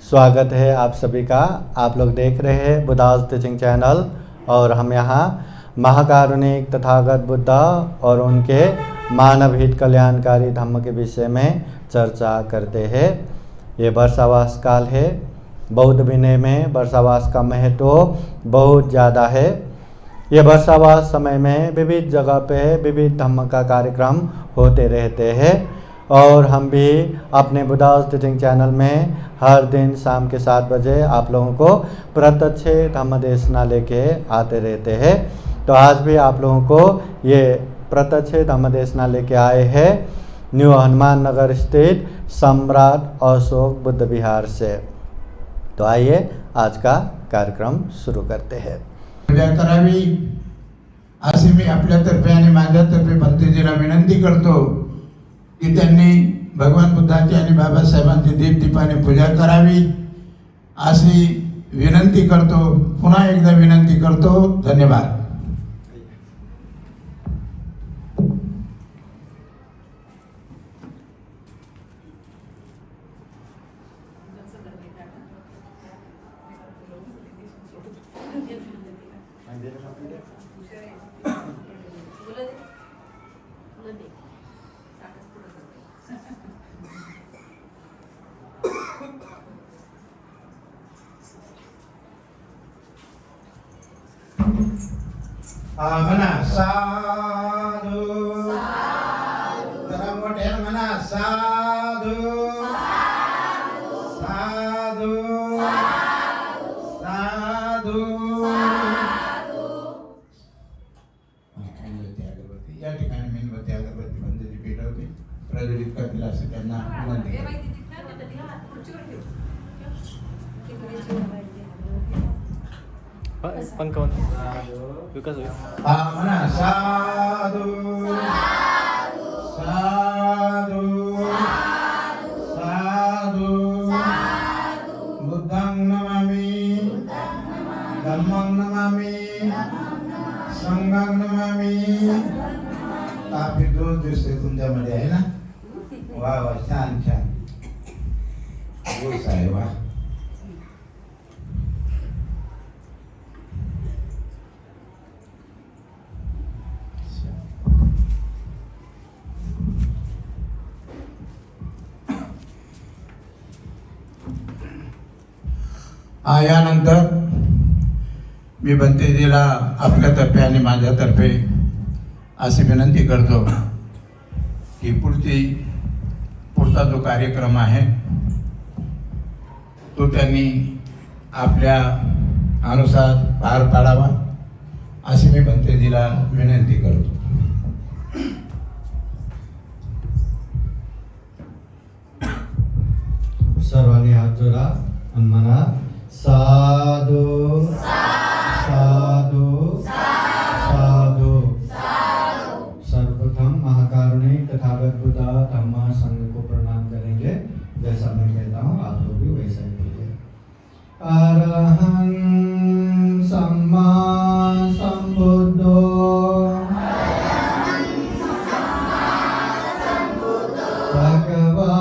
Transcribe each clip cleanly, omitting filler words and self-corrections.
स्वागत है आप सभी का। आप लोग देख रहे हैं बुद्धास टीचिंग चैनल और हम यहाँ महाकारुणिक तथागत बुद्ध और उनके मानव हित कल्याणकारी धम्म के विषय में चर्चा करते हैं। ये वर्षावास काल है। बौद्ध विनय में वर्षावास का महत्व बहुत ज़्यादा है। ये वर्षावास समय में विविध जगह पे विविध धम्म का कार्यक्रम होते रहते हैं और हम भी अपने बुद्धास टीचिंग चैनल में हर दिन शाम के 7 बजे आप लोगों को प्रत्यक्ष धम्म देशना लेके आते रहते हैं। तो आज भी आप लोगों को ये प्रत्यक्ष धम्म देशना लेके आए हैं न्यू हनुमान नगर स्थित सम्राट अशोक बुद्ध विहार से। तो आइए आज का कार्यक्रम शुरू करते हैं। पूजा करावी असे मी आपल्यातर्फे आणि माझ्यातर्फे भंतेजीला विनंती करतो की त्यांनी भगवान बुद्धाची आणि बाबासाहेबांची दीपदीपाने पूजा करावी अशी विनंती करतो। पुन्हा एकदा विनंती करतो। धन्यवाद। म्हणा साधू जरा मोठ्यानं म्हणा साधू साधू साधू। या ठिकाणी मेणबत्ती अगरबत्ती बंदची पेटवते प्रज्वलित करतील असं त्यांना विनंती करते। पंख विकास म्हणा साधू साधू साधू। बुद्धं नमामि धम्मं नमामि संघं नमामि। काफी दोष दिसते तुमच्यामध्ये आहे ना। वा वा छान छान गोस आहे वा। यानंतर मी भंतेजीला आपल्यातर्फे आणि माझ्यातर्फे अशी विनंती करतो की पुढचा जो कार्यक्रम आहे तो त्यांनी आपल्या अनुसार पार पाडावा अशी मी भंतेजीला विनंती करतो। सर्वांनी हात जोडा आणि म्हणा साधू साधू साधू। सर्वप्रथम महाकारुणिक तथागत बुद्ध धम्म संघ को प्रणाम करेंगे। जैसा मैं कहता हूँ आप लोग भी वैसा ही बोलिए। अरहं सम्मा सम्बुद्धो भगवा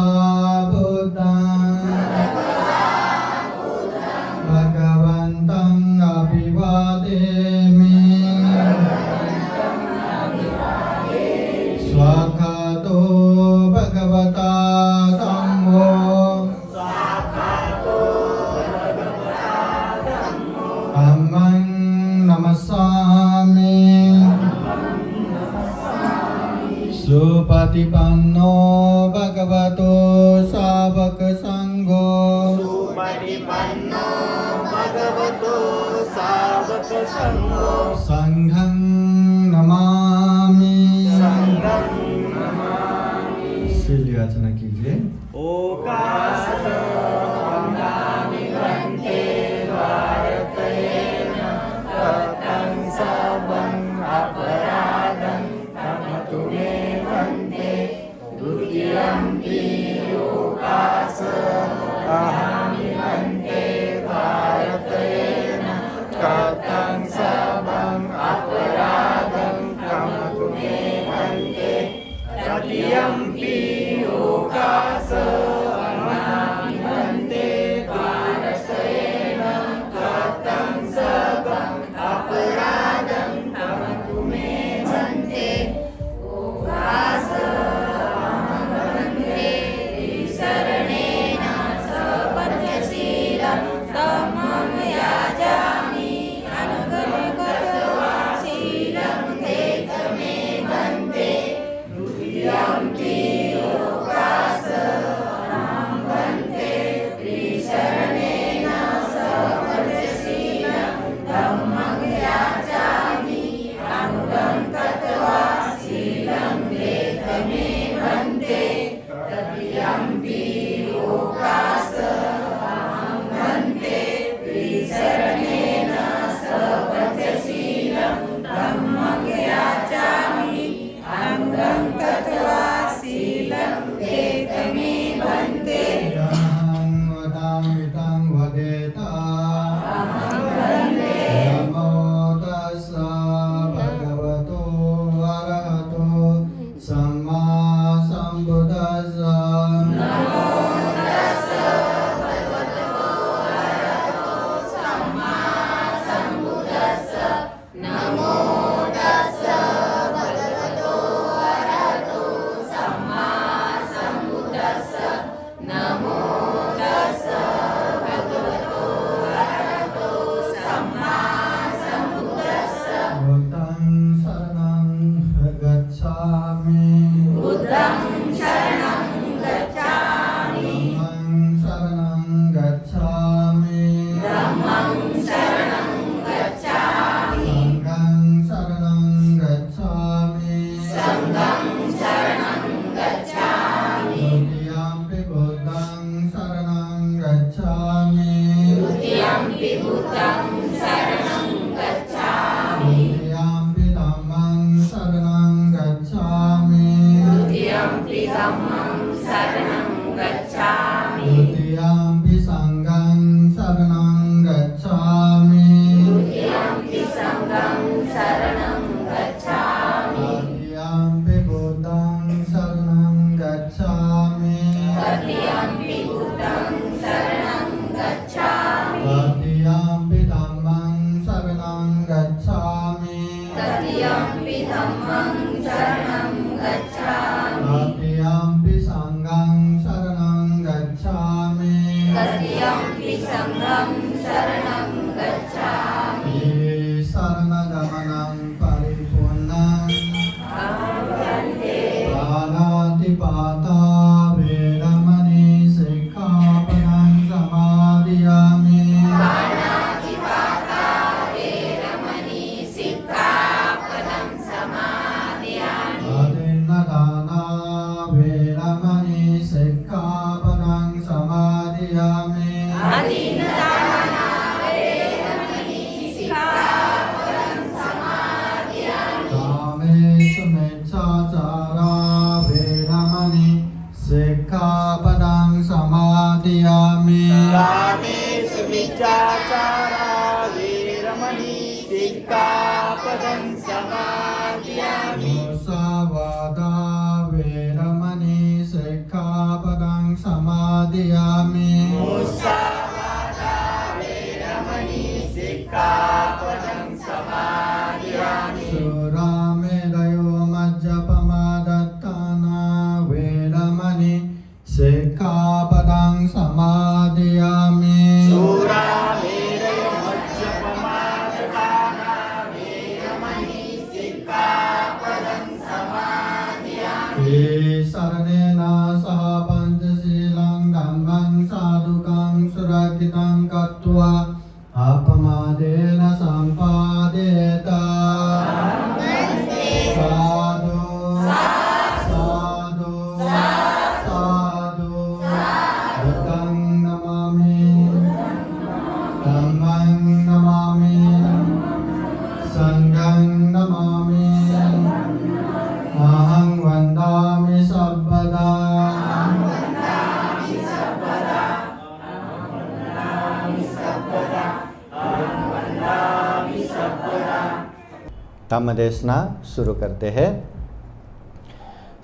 भगवन्तं अभिवादेमि स्वागतो भगवता धम्मो धम्मं नमस्सामि सुपतिपन्नो भगवतो सावक संघो संघं नमामि। शील याचना कीजिए। कथं सबं अपराधं देता नमो तस्सा भगवतो अरहतो सम्मा सम्बुद्धस्सा बुद्धं शरणं गच्छामि धम्मं शरणं गच्छामि संघं शरणं गच्छामि द्वितीयम्पि बुद्धं शरणं गच्छामि तृतीयम्पि धम्मं शरणं गच्छामि तृतीयम्पि संघं शरणं गच्छामि तृतीयम्पि बुद्धं शरणं गच्छामि तृतीयम्पि धम्मं शरणं गच्छामि तृतीयम्पि संघं शरणं गच्छामि ये शरणगमनं परिपूर्णं पाणातिपाता वेरमणि सिक्खापदं समादयामि अदिन्नदाना वेरमणि सिक्खापदं समादयामि कामेषु मिच्छाचारा वेरमणि सिक्खापदं समादयामि कामेषु मिच्छाचारा वीरमणि सिक्खापदं समादयामि मुसावादा वेरमणि सिक्खापदं समादयामि मुसावादा वीरमणि सिक्खापदं समादयामि सुरामेरयो मज्जपमादत्ताना वेरमणि सिक्खापदं समादयामि सूरामेरयो मज्जपमादत्ताना वीरमणि सिक्खापदं समादयामि ये शरणेन सह पञ्चशीलं धम्मं साधुकं सुरक्षितं कृत्वा अपमादेन सम्पादेत साधु साधु साधु बुद्धं नमामि धम्मं नमामि संघं नमामि अहं वन्दामि सर्वदा तमदेशना शुरू करते हैं।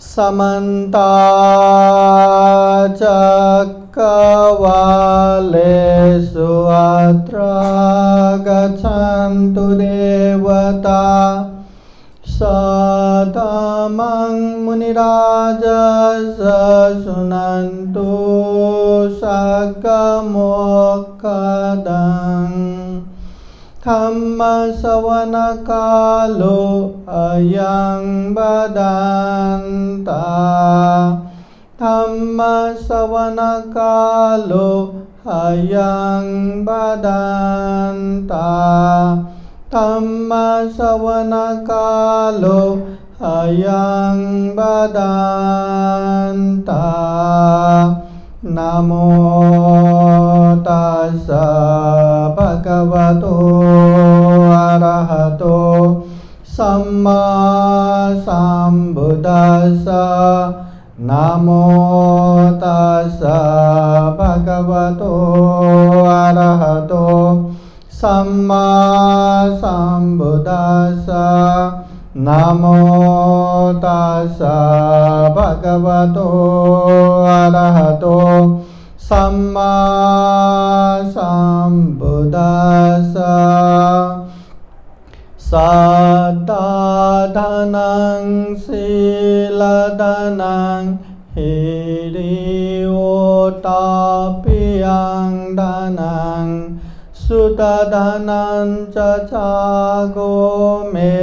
समन्ता चक्रवालेषु अत्र गच्छन्तु देवता सतमं मुनिराजस शृण्वन्तु सकमोक्खदं धम्मश्रवणकालो अयं वदन्ता धम्मश्रवणकालो अयं वदन्ता धम्मश्रवणकालो अयं वदन्ता नमो तस्सा भगवतो अरहतो सम्मा सम्बुद्धस्सा नमो तस्सा भगवतो अरहतो सम्मा सम्बुद्धास्सा नमो तस्सा भगवतो अरहतो सम्मा सम्बुद्धास्सा सद्दाधनं शीलधनं हिरियोतापियं धनं सुतधनं च चागो मे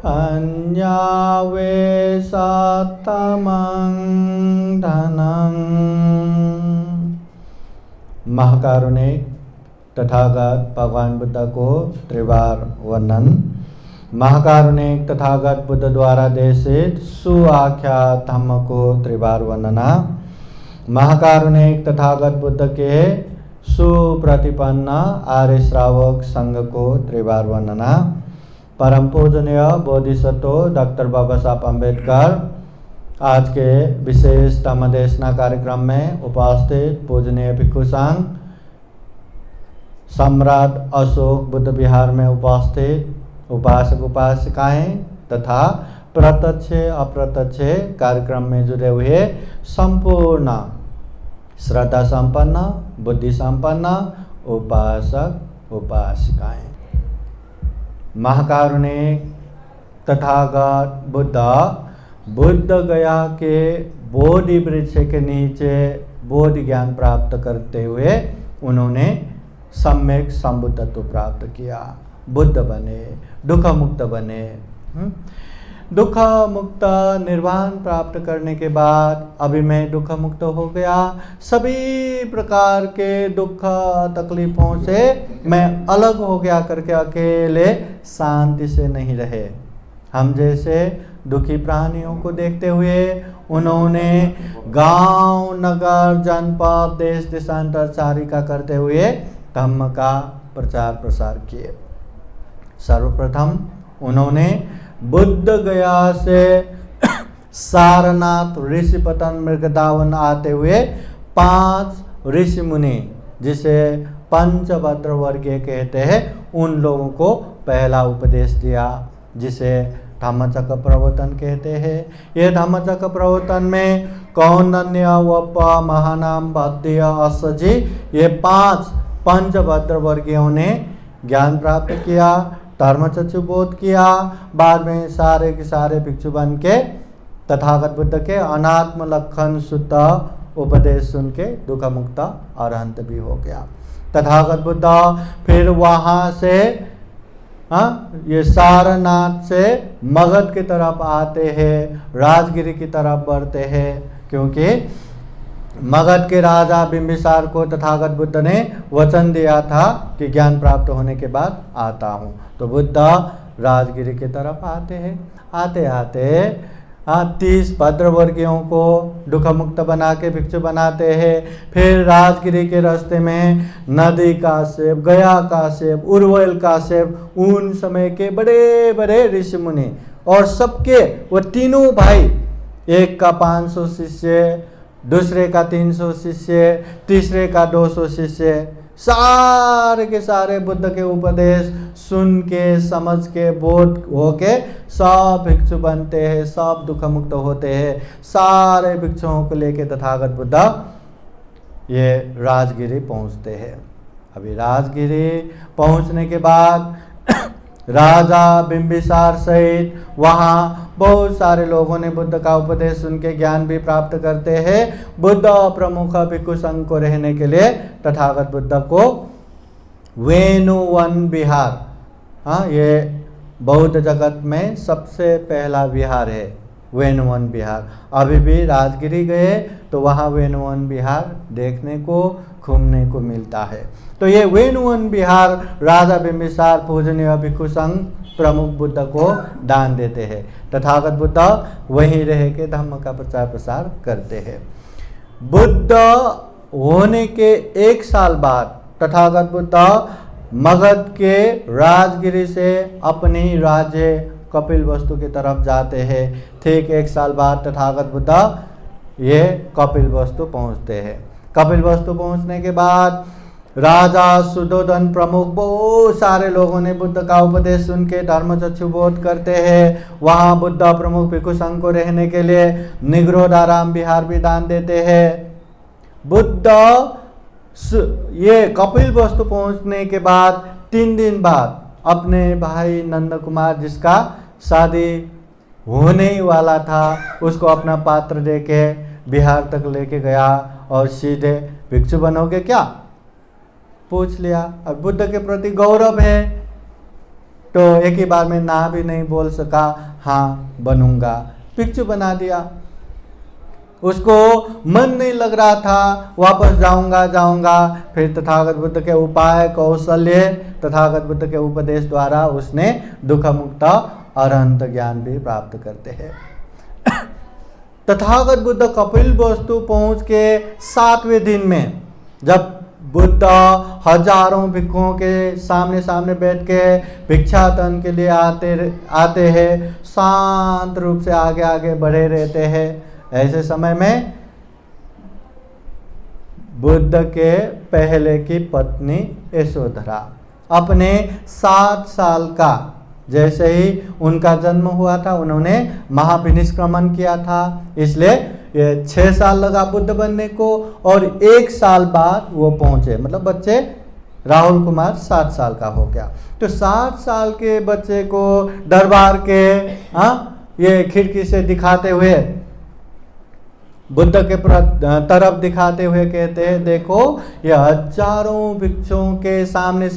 अन्यावे सत्तमं धनं। महाकारुणिक तथागत भगवान बुद्ध को त्रिवार वर्णन। महाकारुणिक तथागत बुद्ध द्वारा देशित सुआख्यात धम्म को त्रिवार वर्णना। महाकारुणिक तथागत बुद्ध के सुप्रतिपन्न आर्य श्रावक संघ को त्रिवार वर्णना। परम पूजनीय बोधिसत्व डॉक्टर बाबा साहब अम्बेडकर आज के विशेष धम्मदेशना कार्यक्रम में उपस्थित पूजनीय भिक्षु संघ, सम्राट अशोक बुद्ध विहार में उपस्थित उपासक उपासिकाएं तथा प्रत्यक्ष अप्रत्यक्ष कार्यक्रम में जुड़े हुए संपूर्ण श्रद्धा संपन्न बुद्धि संपन्न उपासक उपासिकाएं। महाकारुणिक तथागत बुद्ध गया के बोधि वृक्ष के नीचे बोधि ज्ञान प्राप्त करते हुए उन्होंने सम्यक संबुद्धत्व प्राप्त किया, बुद्ध बने, दुख मुक्त बने। दुख मुक्त निर्वाण प्राप्त करने के बाद अभी मैं दुख मुक्त हो गया, सभी प्रकार के दुख तकलीफों से मैं अलग हो गया करके अकेले शांति से नहीं रहे। हम जैसे दुखी प्राणियों को देखते हुए उन्होंने गांव नगर जनपद देश देशांतर चारिका करते हुए धम्म का प्रचार प्रसार किए। सर्वप्रथम उन्होंने बुद्ध गया से सारनाथ ऋषिपतन मृगदावन आते हुए 5 ऋषि मुनि जिसे पंचभद्र वर्गीय कहते हैं उन लोगों को पहला उपदेश दिया, जिसे धम्मचक्र प्रवर्तन कहते हैं। ये धम्मचक्र प्रवर्तन में कौंडन्य वप महानाम भद्य असजी ये 5 पंचभद्र वर्गीयों ने ज्ञान प्राप्त किया, धर्मचक्षु बोध किया। बाद में सारे के सारे भिक्षु बन के तथागत बुद्ध के अनात्म लक्षण शुद्ध उपदेश सुन के दुख मुक्त अरहंत भी हो गया। तथागत बुद्ध फिर वहाँ से ये सारनाथ से मगध की तरफ आते हैं, राजगिरी की तरफ बढ़ते हैं, क्योंकि मगध के राजा बिंबिसार को तथागत बुद्ध ने वचन दिया था कि ज्ञान प्राप्त होने के बाद आता हूँ। तो बुद्ध राजगिरी की तरफ आते हैं। आते आते 30 भद्रवर्गीयों को दुख मुक्त बना के भिक्षु बनाते हैं। फिर राजगिरी के रास्ते में नदी काश्यप, गया काश्यप, उर्वल काश्यप, उन समय के बड़े बड़े ऋषि मुनि और सबके वो तीनों भाई, एक का 500 शिष्य, दूसरे का 300 शिष्य, तीसरे का 200 शिष्य, सारे के सारे बुद्ध के उपदेश सुन के समझ के बोध हो के सब भिक्षु बनते हैं, सब दुख मुक्त होते हैं। सारे भिक्षुओं को लेके तथागत बुद्ध ये राजगिरी पहुंचते हैं। अभी राजगिरी पहुंचने के बाद राजा बिंबिसार सहित वहाँ बहुत सारे लोगों ने बुद्ध का उपदेश सुन के ज्ञान भी प्राप्त करते हैं। बुद्ध प्रमुख भिक्षु संघ को रहने के लिए तथागत बुद्ध को वेणुवन विहार, ये बौद्ध जगत में सबसे पहला विहार है वेणुवन विहार। अभी भी राजगिरी गए तो वहाँ वेणुवन विहार देखने को घूमने को मिलता है। तो ये वेणुवन विहार राजा बिंबिसार पूजनीय भिक्षु संघ प्रमुख बुद्ध को दान देते हैं। तथागत बुद्ध वहीं रह के धम्म का प्रचार प्रसार करते हैं। बुद्ध होने के 1 साल बाद तथागत बुद्ध मगध के राजगिरी से अपनी राज्य कपिलवस्तु की तरफ जाते हैं। ठीक 1 साल बाद तथागत बुद्ध ये कपिलवस्तु पहुंचते हैं। कपिलवस्तु पहुंचने के बाद राजा सुदोधन प्रमुख बहुत सारे लोगों ने बुद्ध का उपदेश सुन के धर्मचक्षु बोध करते हैं। वहाँ बुद्ध प्रमुख भिक्षु संघ को रहने के लिए निग्रोधाराम विहार भी दान देते हैं। बुद्ध ये कपिल वस्तु पहुँचने के बाद 3 दिन बाद अपने भाई नंद कुमार जिसका शादी होने ही वाला था उसको अपना पात्र देके बिहार तक लेके गया और सीधे भिक्षु बनोगे क्या पूछ लिया। अब बुद्ध के प्रति गौरव है तो एक ही बार में ना भी नहीं बोल सका, हाँ बनूंगा, भिक्षु बना दिया। उसको मन नहीं लग रहा था, वापस जाऊंगा। फिर तथागत बुद्ध के उपाय कौशल्य तथागत बुद्ध के उपदेश द्वारा उसने दुख मुक्त अरहंत ज्ञान भी प्राप्त करते हैं। तथागत बुद्ध कपिल वस्तु पहुंच के 7वें दिन में जब बुद्ध हजारों भिक्षुओं के सामने बैठ के भिक्षाटन के लिए आते हैं, शांत रूप से आगे बढ़े रहते हैं। ऐसे समय में बुद्ध के पहले की पत्नी यशोधरा अपने 7 साल का जैसे ही उनका जन्म हुआ था उन्होंने महाविनिष्क्रमण किया था, इसलिए ये 6 साल लगा बुद्ध बनने को और 1 साल बाद वो पहुंचे। मतलब बच्चे राहुल कुमार 7 साल का हो गया। तो 7 साल के बच्चे को दरबार के ये खिड़की से दिखाते हुए बुद्ध के तरफ दिखाते हुए कहते हैं देखो ये हजारों भिक्षुओं के सामने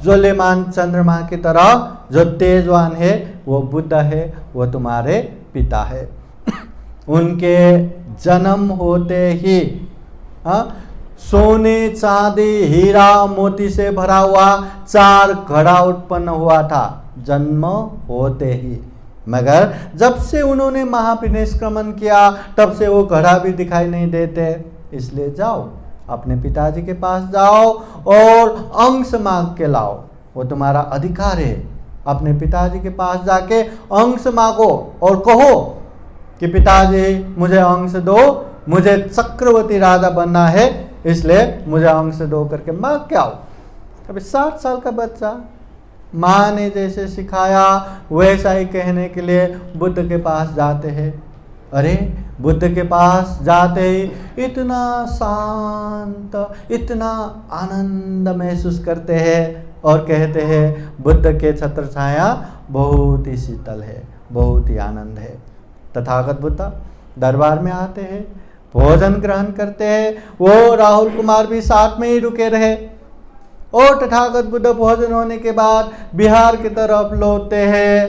ज्वलमान चंद्रमा की तरह जो तेजवान है वो बुद्ध है, वो तुम्हारे पिता है। उनके जन्म होते ही सोने चांदी हीरा मोती से भरा हुआ 4 घड़ा उत्पन्न हुआ था जन्म होते ही, मगर जब से उन्होंने महाविनिष्क्रमण किया तब से वो घड़ा भी दिखाई नहीं देते। इसलिए जाओ अपने पिताजी के पास जाओ और अंश मांग के लाओ, वो तुम्हारा अधिकार है। अपने पिताजी के पास जाके अंश मांगो और कहो कि पिताजी मुझे अंश दो, मुझे चक्रवर्ती राजा बनना है, इसलिए मुझे अंश दो करके मांग के आओ। अभी 7 साल का बच्चा माँ ने जैसे सिखाया वैसा ही कहने के लिए बुद्ध के पास जाते हैं। अरे बुद्ध के पास जाते ही इतना शांत, इतना आनंद महसूस करते हैं और कहते हैं बुद्ध के छत्र छाया बहुत ही शीतल है, बहुत ही आनंद है। तथागत बुद्ध दरबार में आते हैं, भोजन ग्रहण करते हैं। वो राहुल कुमार भी साथ में ही रुके रहे और तथागत बुद्ध भोजन होने के बाद बिहार की तरफ लौटते हैं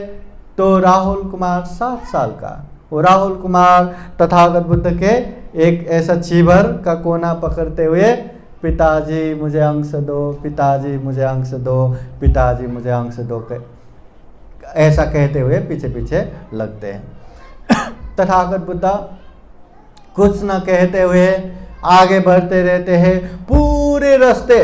तो राहुल कुमार 7 साल का, वो राहुल कुमार तथागत बुद्ध के एक ऐसा चीबर का कोना पकड़ते हुए पिताजी मुझे अंश दो, पिताजी मुझे अंश दो, पिताजी मुझे अंश दो ऐसा कहते हुए पीछे पीछे लगते हैं। तथागत बुद्ध कुछ न कहते हुए आगे बढ़ते रहते हैं। पूरे रास्ते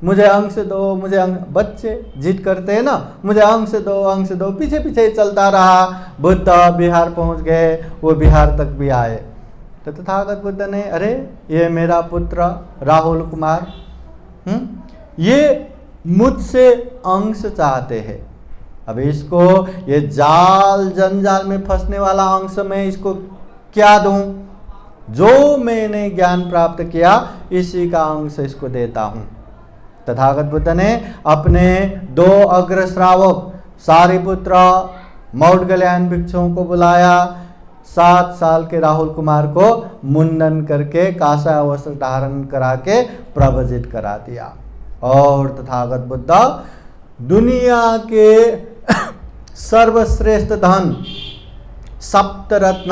मुझे अंश दो, मुझे बच्चे जिद करते हैं ना, मुझे अंश दो, पीछे पीछे ही चलता रहा। बुद्ध बिहार पहुंच गए, वो बिहार तक भी आए तो तथागत बुद्ध ने अरे ये मेरा पुत्र राहुल कुमार ये मुझसे अंश चाहते हैं, अब इसको ये जाल जंजाल में फंसने वाला अंश मैं इसको क्या दूं? जो मैंने ज्ञान प्राप्त किया इसी का अंश इसको देता हूं। तथागत बुद्ध ने अपने 2 अग्र श्रावक सारिपुत्र मौदगल्यायन भिक्षुओं को बुलाया। 7 साल के राहुल कुमार को मुंडन करके कासा वस्त्र धारण करा के प्रवजित करा दिया और तथागत बुद्ध दुनिया के सर्वश्रेष्ठ धन सप्तरत्न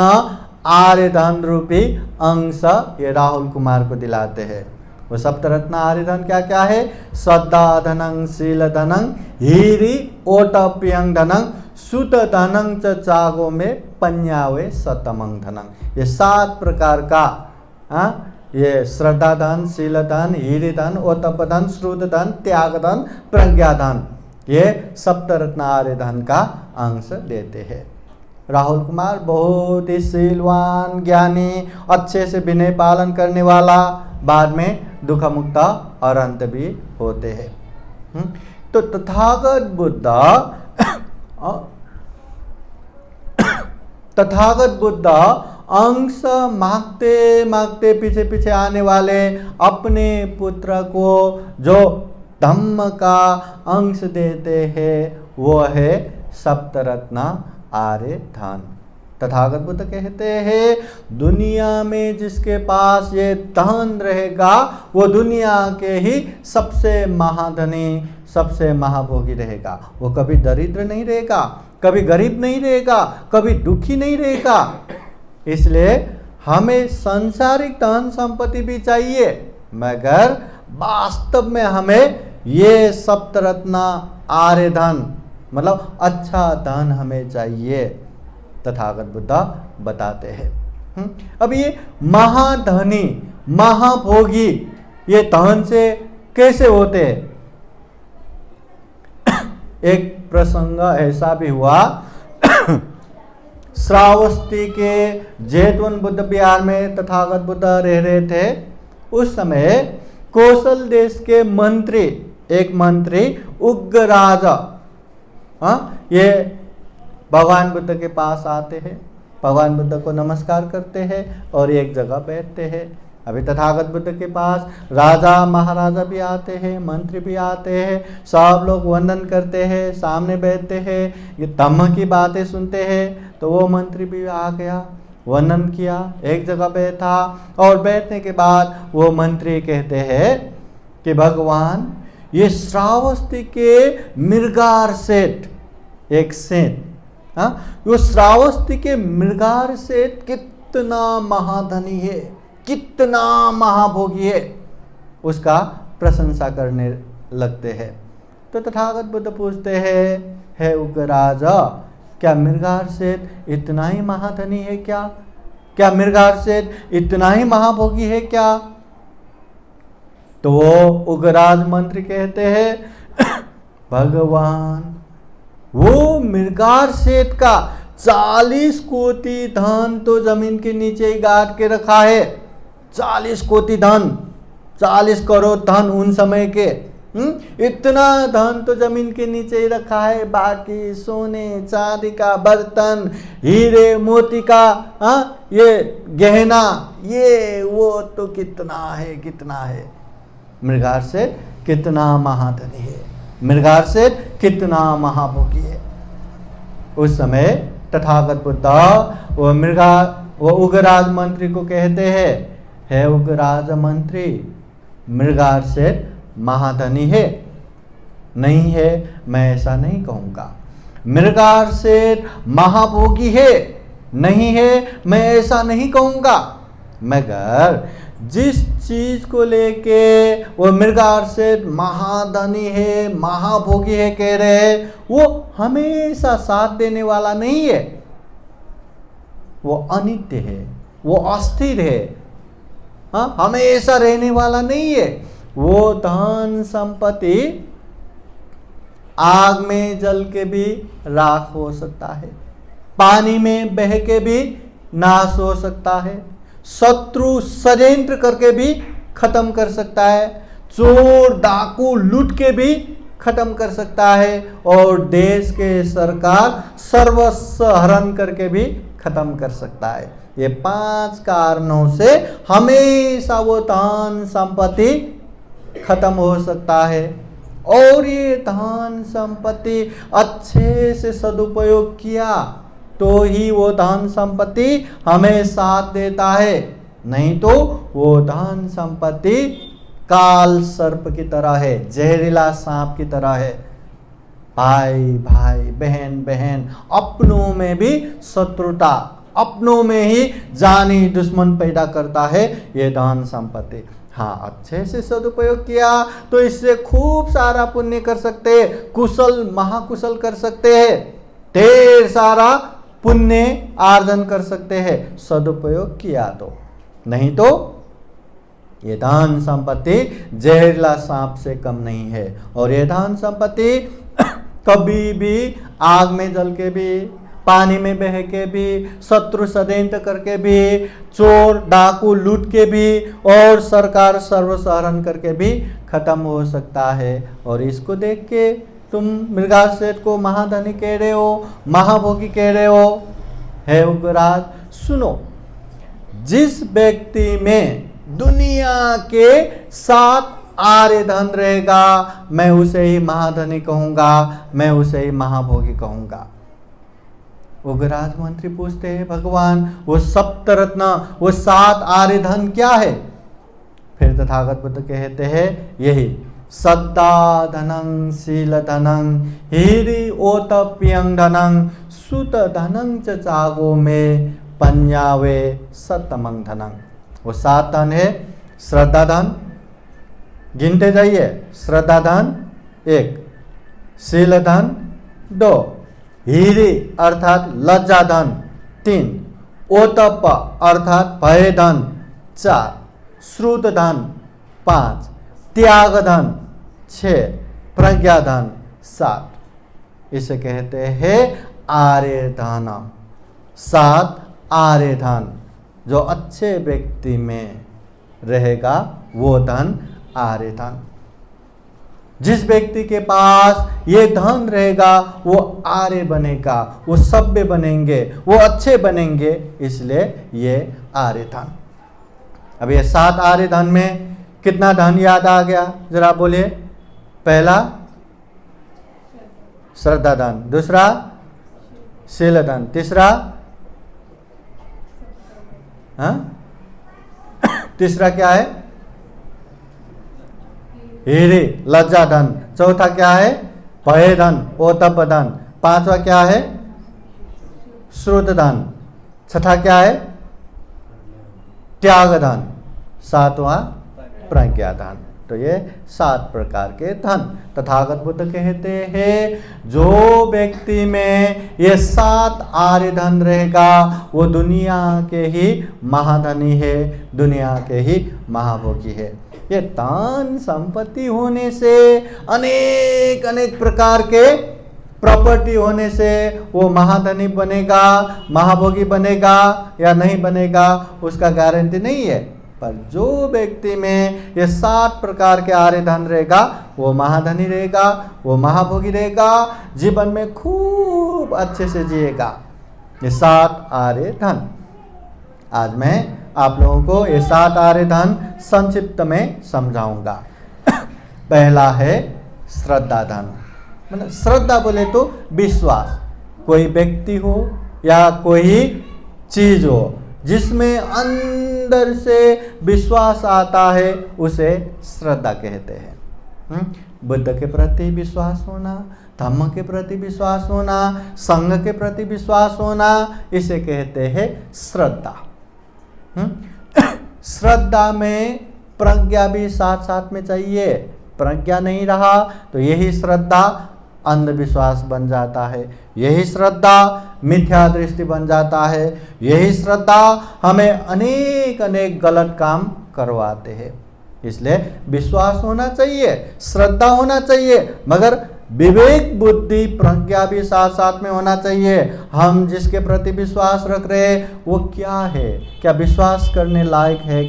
आर्य धन रूपी अंश ये राहुल कुमार को दिलाते हैं। वो सप्तरत्न आर्य धन क्या क्या है? श्रद्धा धनं, शील धनं, हीरी ओटप्यंग धनं, सुत धनं च चागो में पन्यावे सतमंग धनं। ये 7 प्रकार का ये श्रद्धा धन, शील धन, हीरी धन, ओतप धन, श्रुत धन, त्याग धन, प्रज्ञा धन, ये सप्तरत्न आर्य धन का अंश देते हैं। राहुल कुमार बहुत ही शीलवान, ज्ञानी, अच्छे से विनय पालन करने वाला, बाद में दुख मुक्त और अंत भी होते हैं। तो तथागत बुद्ध अंश मांगते मांगते पीछे पीछे आने वाले अपने पुत्र को जो धम्म का अंश देते हैं वो है सप्तरत्न आर्य धन। तथागत बुद्ध कहते हैं दुनिया में जिसके पास ये धन रहेगा वो दुनिया के ही सबसे महाधनी सबसे महाभोगी रहेगा। वो कभी दरिद्र नहीं रहेगा, कभी गरीब नहीं रहेगा, कभी दुखी नहीं रहेगा। इसलिए हमें सांसारिक धन संपत्ति भी चाहिए मगर वास्तव में हमें ये सप्तरत्न आर्य धन मतलब अच्छा धन हमें चाहिए, तथागत बुद्ध बताते हैं। अब ये महाधनी महाभोगी ये धन से कैसे होते हैं? एक प्रसंग ऐसा भी हुआ श्रावस्ती के जैतवन बुद्ध विहार में तथागत बुद्ध रह रहे थे। उस समय कौशल देश के मंत्री एक मंत्री उग्रराज ये भगवान बुद्ध के पास आते हैं, भगवान बुद्ध को नमस्कार करते हैं और एक जगह बैठते हैं। अभी तथागत बुद्ध के पास राजा महाराजा भी आते हैं, मंत्री भी आते हैं, सब लोग वंदन करते हैं, सामने बैठते हैं, ये धम्म की बातें सुनते हैं। तो वो मंत्री भी आ गया, वंदन किया, एक जगह बैठा और बैठने के बाद वो मंत्री कहते हैं कि भगवान ये श्रावस्ती के मृगार सेठ एक सेठ वो श्रावस्ती के मृगार सेठ कितना महाधनी है, कितना महाभोगी है, उसका प्रशंसा करने लगते हैं। तो तथागत बुद्ध पूछते हैं हे उग्रराज क्या मृगार सेठ इतना ही महाधनी है क्या? क्या मृगार सेठ इतना ही महाभोगी है क्या? तो वो उग्रराज मंत्री कहते हैं भगवान वो मृगार सेठ का 40 कोटि धन तो जमीन के नीचे ही गाड़ के रखा है। 40 कोटि धन, 40 करोड़ धन उन समय के, इतना धन तो जमीन के नीचे ही रखा है। बाकी सोने चांदी का बर्तन, हीरे मोती का ये गहना, ये वो तो कितना है कितना है। मृगार सेठ कितना महाधनी है, मृगार सेठ कितना महाभोगी है। उस समय तथागत बुद्ध वो उग्रराज मंत्री को कहते हैं हे उग्रराज मंत्री मृगार सेठ महाधनी है? नहीं है, मैं ऐसा नहीं कहूँगा। मृगार सेठ महाभोगी है? नहीं है, मैं ऐसा नहीं कहूँगा। मगर जिस चीज को लेके वो मृगार सेठ महाधनी है महाभोगी है कह रहे हैं वो हमेशा साथ देने वाला नहीं है, वो अनित्य है, वो अस्थिर है, हमेशा रहने वाला नहीं है। वो धन संपत्ति आग में जल के भी राख हो सकता है, पानी में बह के भी नाश हो सकता है, शत्रु षड्यंत्र करके भी खत्म कर सकता है, चोर डाकू लूट के भी खत्म कर सकता है और देश के सरकार सर्वस्व हरण करके भी खत्म कर सकता है। ये 5 कारणों से हमेशा वो धन संपत्ति खत्म हो सकता है। और ये धन संपत्ति अच्छे से सदुपयोग किया तो ही वो धन संपत्ति हमें साथ देता है, नहीं तो वो धन संपत्ति काल सर्प की तरह है, जहरीला सांप की तरह है। भाई भाई बहन बहन अपनों में भी शत्रुता, अपनों में ही जानी दुश्मन पैदा करता है ये धन संपत्ति। हाँ, अच्छे से सदुपयोग किया तो इससे खूब सारा पुण्य कर सकते हैं, कुशल महाकुशल कर सकते हैं, ढेर सारा पुण्य आर्जन कर सकते हैं सदुपयोग किया तो। नहीं तो ये धन संपत्ति जहरीला सांप से कम नहीं है। और ये धन संपत्ति कभी भी आग में जल के भी पानी में बह के भी, शत्रु षड्यंत्र करके भी, चोर डाकू लूट के भी, और सरकार सर्वसहरण करके भी खत्म हो सकता है। और इसको देख के तुम मृगासेठ को महाधनी कह रहे हो, महाभोगी कह रहे हो। हे उग्रराज सुनो, जिस व्यक्ति में दुनिया के 7 आर्य धन रहेगा, मैं उसे ही महाधनी कहूंगा, मैं उसे ही महाभोगी कहूंगा। उग्रराज मंत्री पूछते हैं, भगवान वो सप्तरत्न, वो 7 आर्य धन क्या है? फिर तथागत बुद्ध कहते हैं, यही सद्दा धनं, शील धनं, हीरि ओतप्यं धनं, सुत धनं च चागो में पंजावे सतमंग धनं। वो 7 धन है। श्रद्धा धन, गिनते जाइए, श्रद्धा धन 1, शील धन 2, हीरि अर्थात लज्जा धन 3, ओतप अर्थात भय धन 4, श्रुत धन 5, त्याग धन 6, प्रज्ञा धन 7। इसे कहते हैं आर्य धन। 7 आर्य धन जो अच्छे व्यक्ति में रहेगा वो धन आर्य धन। जिस व्यक्ति के पास ये धन रहेगा वो आर्य बनेगा, वो सभ्य बनेंगे, वो अच्छे बनेंगे, इसलिए ये आर्य धन। अब ये 7 आर्य धन में कितना धन याद आ गया जरा बोलिए? पहला श्रद्धा धन, दूसरा शील धन, तीसरा तीसरा क्या है? हीरि लज्जा धन, चौथा क्या है? भय धन, ओतप धन, 5वां क्या है? श्रुत धन, 6ठा क्या है? त्याग धन, 7वां प्रज्ञा धन। तो ये 7 प्रकार के धन तथागत बुद्ध कहते हैं, जो व्यक्ति में ये 7 आर्य धन रहेगा वो दुनिया के ही महाधनी है, दुनिया के ही महाभोगी है। ये धन संपत्ति होने से, अनेक अनेक प्रकार के प्रॉपर्टी होने से वो महाधनी बनेगा, महाभोगी बनेगा या नहीं बनेगा उसका गारंटी नहीं है। पर जो व्यक्ति में ये 7 प्रकार के आर्य धन रहेगा वो महाधनी रहेगा, वो महाभोगी रहेगा, जीवन में खूब अच्छे से जिएगा। ये 7 आर्य धन। आज मैं आप लोगों को ये 7 आर्य धन संक्षिप्त में समझाऊंगा। पहला है श्रद्धा धन। मतलब श्रद्धा बोले तो विश्वास, कोई व्यक्ति हो या कोई चीज हो जिसमें अंदर से विश्वास आता है उसे श्रद्धा कहते हैं। बुद्ध के प्रति विश्वास होना, धम्म के प्रति विश्वास होना, संघ के प्रति विश्वास होना, इसे कहते हैं श्रद्धा। श्रद्धा में प्रज्ञा भी साथ साथ में चाहिए। प्रज्ञा नहीं रहा तो यही श्रद्धा अंधविश्वास बन जाता है, यही श्रद्धा मिथ्या दृष्टि बन जाता है, यही श्रद्धा हमें अनेक अनेक गलत काम करवाते हैं। इसलिए विश्वास होना चाहिए, श्रद्धा होना चाहिए, मगर विवेक बुद्धि प्रज्ञा भी साथ साथ में होना चाहिए। हम जिसके प्रति विश्वास रख रहे हैं वो क्या है, क्या विश्वास करने लायक है,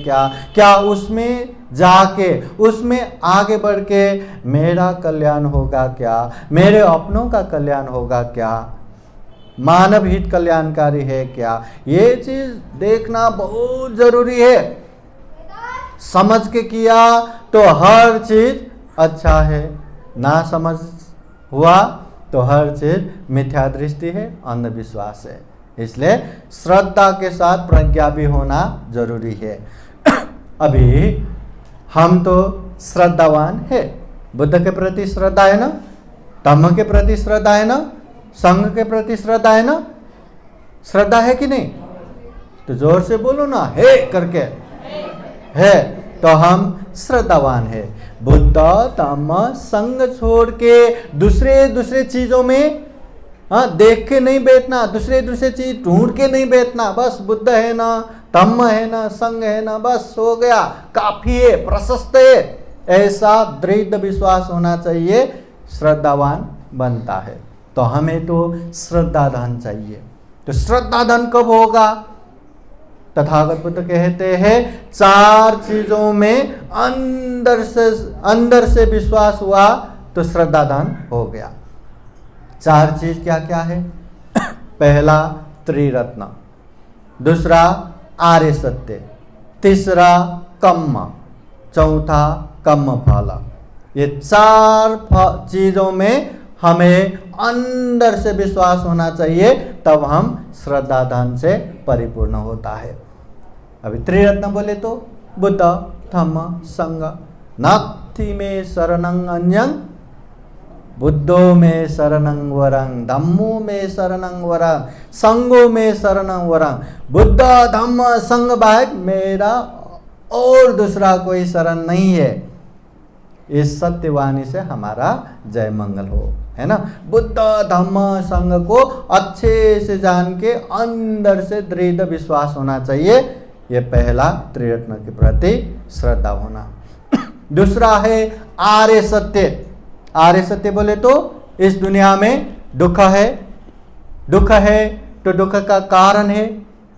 क्या उसमें जाके उसमें आगे बढ़ के मेरा कल्याण होगा क्या, मेरे अपनों का कल्याण होगा क्या, मानव हित कल्याणकारी है क्या, ये चीज देखना बहुत जरूरी है। समझ के किया तो हर चीज अच्छा है, ना समझ हुआ तो हर चीज मिथ्या दृष्टि है, अंधविश्वास है। इसलिए श्रद्धा के साथ प्रज्ञा भी होना जरूरी है। अभी हम तो श्रद्धावान है, बुद्ध के प्रति श्रद्धा है ना, धम्म के प्रति श्रद्धा है ना, संघ के प्रति श्रद्धा है ना, श्रद्धा है कि नहीं? तो जोर से बोलो ना, है करके, है तो हम श्रद्धावान है। बुद्ध धम्म संघ छोड़ के दूसरे चीजों में देख के नहीं बैठना, दूसरे चीज ढूंढ के नहीं बैठना। बस बुद्ध है ना, धम्म है ना, संघ है ना, बस हो गया, काफी है, प्रशस्त है, ऐसा दृढ़ विश्वास होना चाहिए, श्रद्धावान बनता है। तो हमें तो श्रद्धा धन चाहिए। तो श्रद्धा धन कब होगा? तथागत बुद्ध कहते हैं 4 चीजों में अंदर से विश्वास हुआ तो श्रद्धा धन हो गया। 4 चीज क्या क्या है? पहला त्रिरत्न, दूसरा आर्य सत्य, तीसरा कम्म, चौथा कम्म फल। ये 4 चीजों में हमें अंदर से विश्वास होना चाहिए, तब हम श्रद्धा धन से परिपूर्ण होता है। अभी त्रिरत्न बोले तो बुद्ध, धम्म, संघ। नास्ति में शरणं अन्यं, बुद्धो में शरणं वरं, धम्मो में शरणं वरं, संघो में शरणं वरं। बुद्ध, धम्म, संघ बाहेक मेरा और दूसरा कोई शरण नहीं है। इस सत्यवाणी से हमारा जय मंगल हो, है ना। बुद्ध, धम्म, संघ को अच्छे से जान के अंदर से दृढ़ विश्वास होना चाहिए। ये पहला त्रिरत्न के प्रति श्रद्धा होना। दूसरा है आर्य सत्य। आर्य सत्य बोले तो इस दुनिया में दुख है, दुख है तो दुख का कारण है,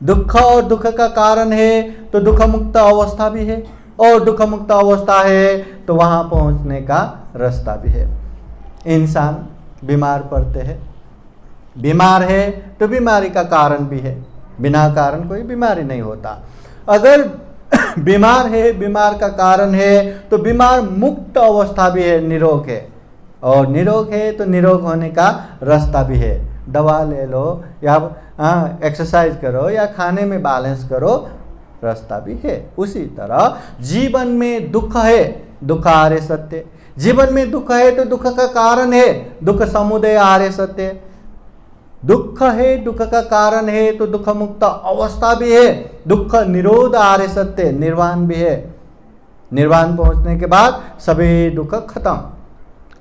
दुख और दुख का कारण है तो दुख मुक्त अवस्था भी है, और दुख मुक्त अवस्था है तो वहां पहुंचने का रास्ता भी है। इंसान बीमार पड़ते हैं, बीमार है तो बीमारी का कारण भी है, बिना कारण कोई बीमारी नहीं होता। अगर बीमार है, बीमार का कारण है तो बीमार मुक्त अवस्था भी है, निरोग है, और निरोग है तो निरोग होने का रास्ता भी है। दवा ले लो या एक्सरसाइज करो या खाने में बैलेंस करो, रास्ता भी है। उसी तरह जीवन में दुख है, दुख आर्य सत्य। जीवन में दुख है तो दुख का कारण है, दुख समुदय आर्य सत्य। दुख है, दुख का कारण है तो दुख मुक्त अवस्था भी है, दुख निरोध आर्य सत्य, निर्वाण भी है। निर्वाण पहुंचने के बाद सभी दुख खत्म।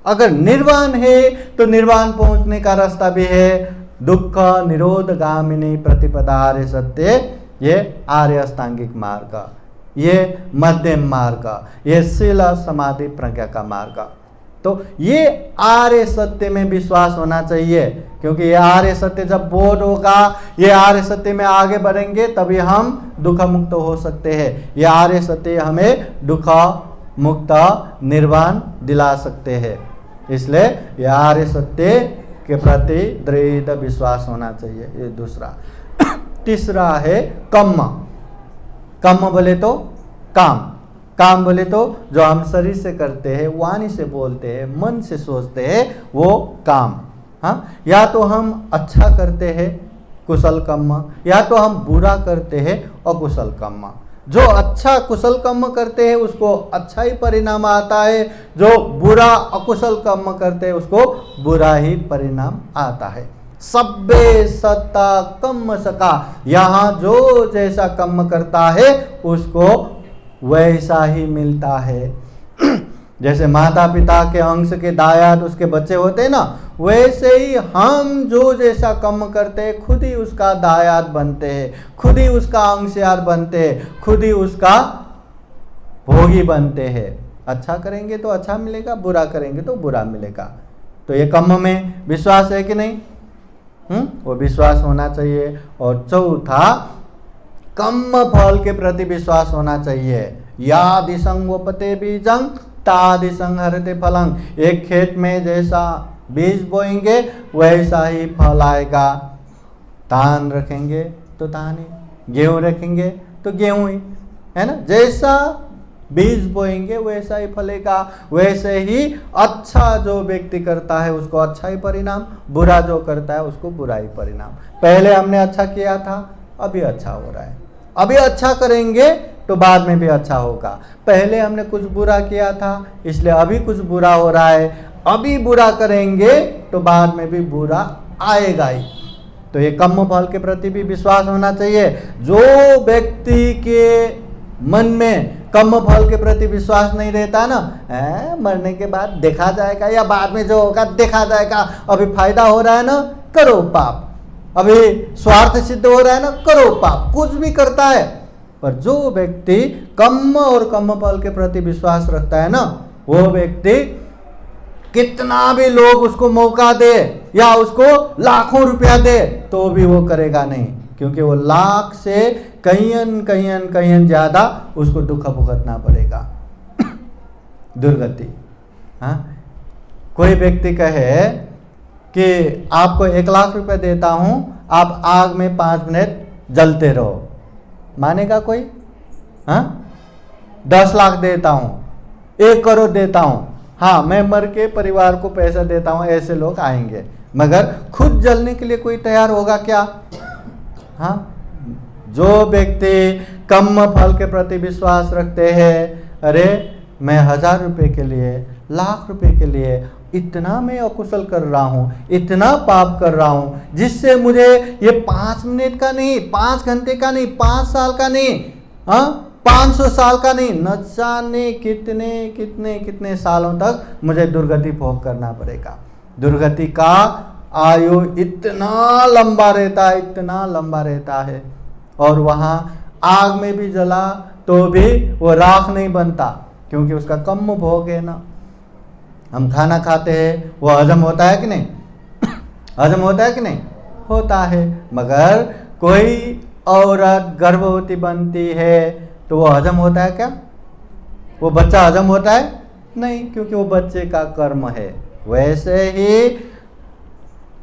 अगर निर्वाण है तो निर्वाण पहुंचने का रास्ता भी है, दुख निरोध गामिनी प्रतिपदा आर्य सत्य। ये आर्य अष्टांगिक मार्ग, ये मध्यम मार्ग, ये शील समाधि प्रज्ञा का मार्ग। तो ये आर्य सत्य में विश्वास होना चाहिए, क्योंकि ये आर्य सत्य जब बोध होगा, ये आर्य सत्य में आगे बढ़ेंगे तभी हम दुख मुक्त हो सकते हैं। ये आर्य सत्य हमें दुख मुक्त निर्वाण दिला सकते हैं। इसलिए ये आर्य सत्य के प्रति दृढ़ विश्वास होना चाहिए। ये दूसरा। तीसरा है कम्म। कम्म बोले तो काम। काम बोले तो जो हम शरीर से करते हैं, वाणी से बोलते हैं, मन से सोचते हैं, वो काम। हाँ, या तो हम अच्छा करते हैं कुशल कर्म, या तो हम बुरा करते हैं अकुशल कर्म। जो अच्छा कुशल कर्म करते हैं उसको अच्छा ही परिणाम आता है, जो बुरा अकुशल कर्म करते हैं उसको बुरा ही परिणाम आता है। सब्बे सत्ता कम्म सका, यहाँ जो जैसा कर्म करता है उसको वैसा ही मिलता है। जैसे माता पिता के अंश के दायाद उसके बच्चे होते हैं ना, वैसे ही हम जो जैसा कर्म करते हैं खुद ही उसका दायाद बनते हैं, खुद ही उसका अंशयार बनते हैं, खुद ही उसका भोगी बनते हैं। अच्छा करेंगे तो अच्छा मिलेगा, बुरा करेंगे तो बुरा मिलेगा। तो ये कर्म में विश्वास है कि नहीं? वो विश्वास होना चाहिए। और चौथा, कर्म फल के प्रति विश्वास होना चाहिए। या दिशं वपते बीजं ता दिशं हरते फलं। एक खेत में जैसा बीज बोएंगे वैसा ही फल आएगा। धान रखेंगे तो धान ही, गेहूं रखेंगे तो गेहूं ही, है ना। जैसा बीज बोएंगे वैसा ही फलेगा। वैसे ही अच्छा जो व्यक्ति करता है उसको अच्छा ही परिणाम, बुरा जो करता है उसको बुरा ही परिणाम। पहले हमने अच्छा किया था, अभी अच्छा हो रहा है, अभी अच्छा करेंगे तो बाद में भी अच्छा होगा। पहले हमने कुछ बुरा किया था इसलिए अभी कुछ बुरा हो रहा है, अभी बुरा करेंगे तो बाद में भी बुरा आएगा ही। तो ये कर्म फल के प्रति भी विश्वास होना चाहिए। जो व्यक्ति के मन में कर्म फल के प्रति विश्वास नहीं रहता ना, मरने के बाद देखा जाएगा या बाद में जो होगा देखा जाएगा, अभी फायदा हो रहा है ना करो पाप, अभी स्वार्थ सिद्ध हो रहा है ना करो पाप, कुछ भी करता है। पर जो व्यक्ति कर्म और कर्म फल के प्रति विश्वास रखता है ना, वो व्यक्ति कितना भी लोग उसको मौका दे, या उसको लाखों रुपया दे तो भी वो करेगा नहीं, क्योंकि वो लाख से कहीं ज्यादा उसको दुख भुगतना पड़ेगा। दुर्गति। हाँ, कोई व्यक्ति कहे कि आपको 1 लाख रुपए देता हूं, आप आग में 5 मिनट जलते रहो, मानेगा कोई? हाँ, 10 लाख देता हूं, 1 करोड़ देता हूं, हाँ मैं मर के परिवार को पैसा देता हूं, ऐसे लोग आएंगे, मगर खुद जलने के लिए कोई तैयार होगा क्या? हाँ, जो व्यक्ति कम फल के प्रति विश्वास रखते हैं, अरे मैं 1000 रुपए के लिए, लाख रुपए के लिए इतना मैं अकुशल कर रहा हूँ, इतना पाप कर रहा हूँ, जिससे मुझे ये 5 मिनट का नहीं, 5 घंटे का नहीं, 5 साल का नहीं, हाँ 500 साल का नहीं, न जाने कितने सालों तक मुझे दुर्गति भोग करना पड़ेगा। दुर्गति का आयु इतना लंबा रहता है, और वहाँ आग में भी जला तो भी वो राख नहीं बनता, क्योंकि उसका कम भोग है ना। हम खाना खाते हैं, वो हजम होता है कि नहीं? हजम होता है कि नहीं? होता है। मगर कोई औरत गर्भवती बनती है तो वो हजम होता है क्या? वो बच्चा हजम होता है? नहीं, क्योंकि वो बच्चे का कर्म है। वैसे ही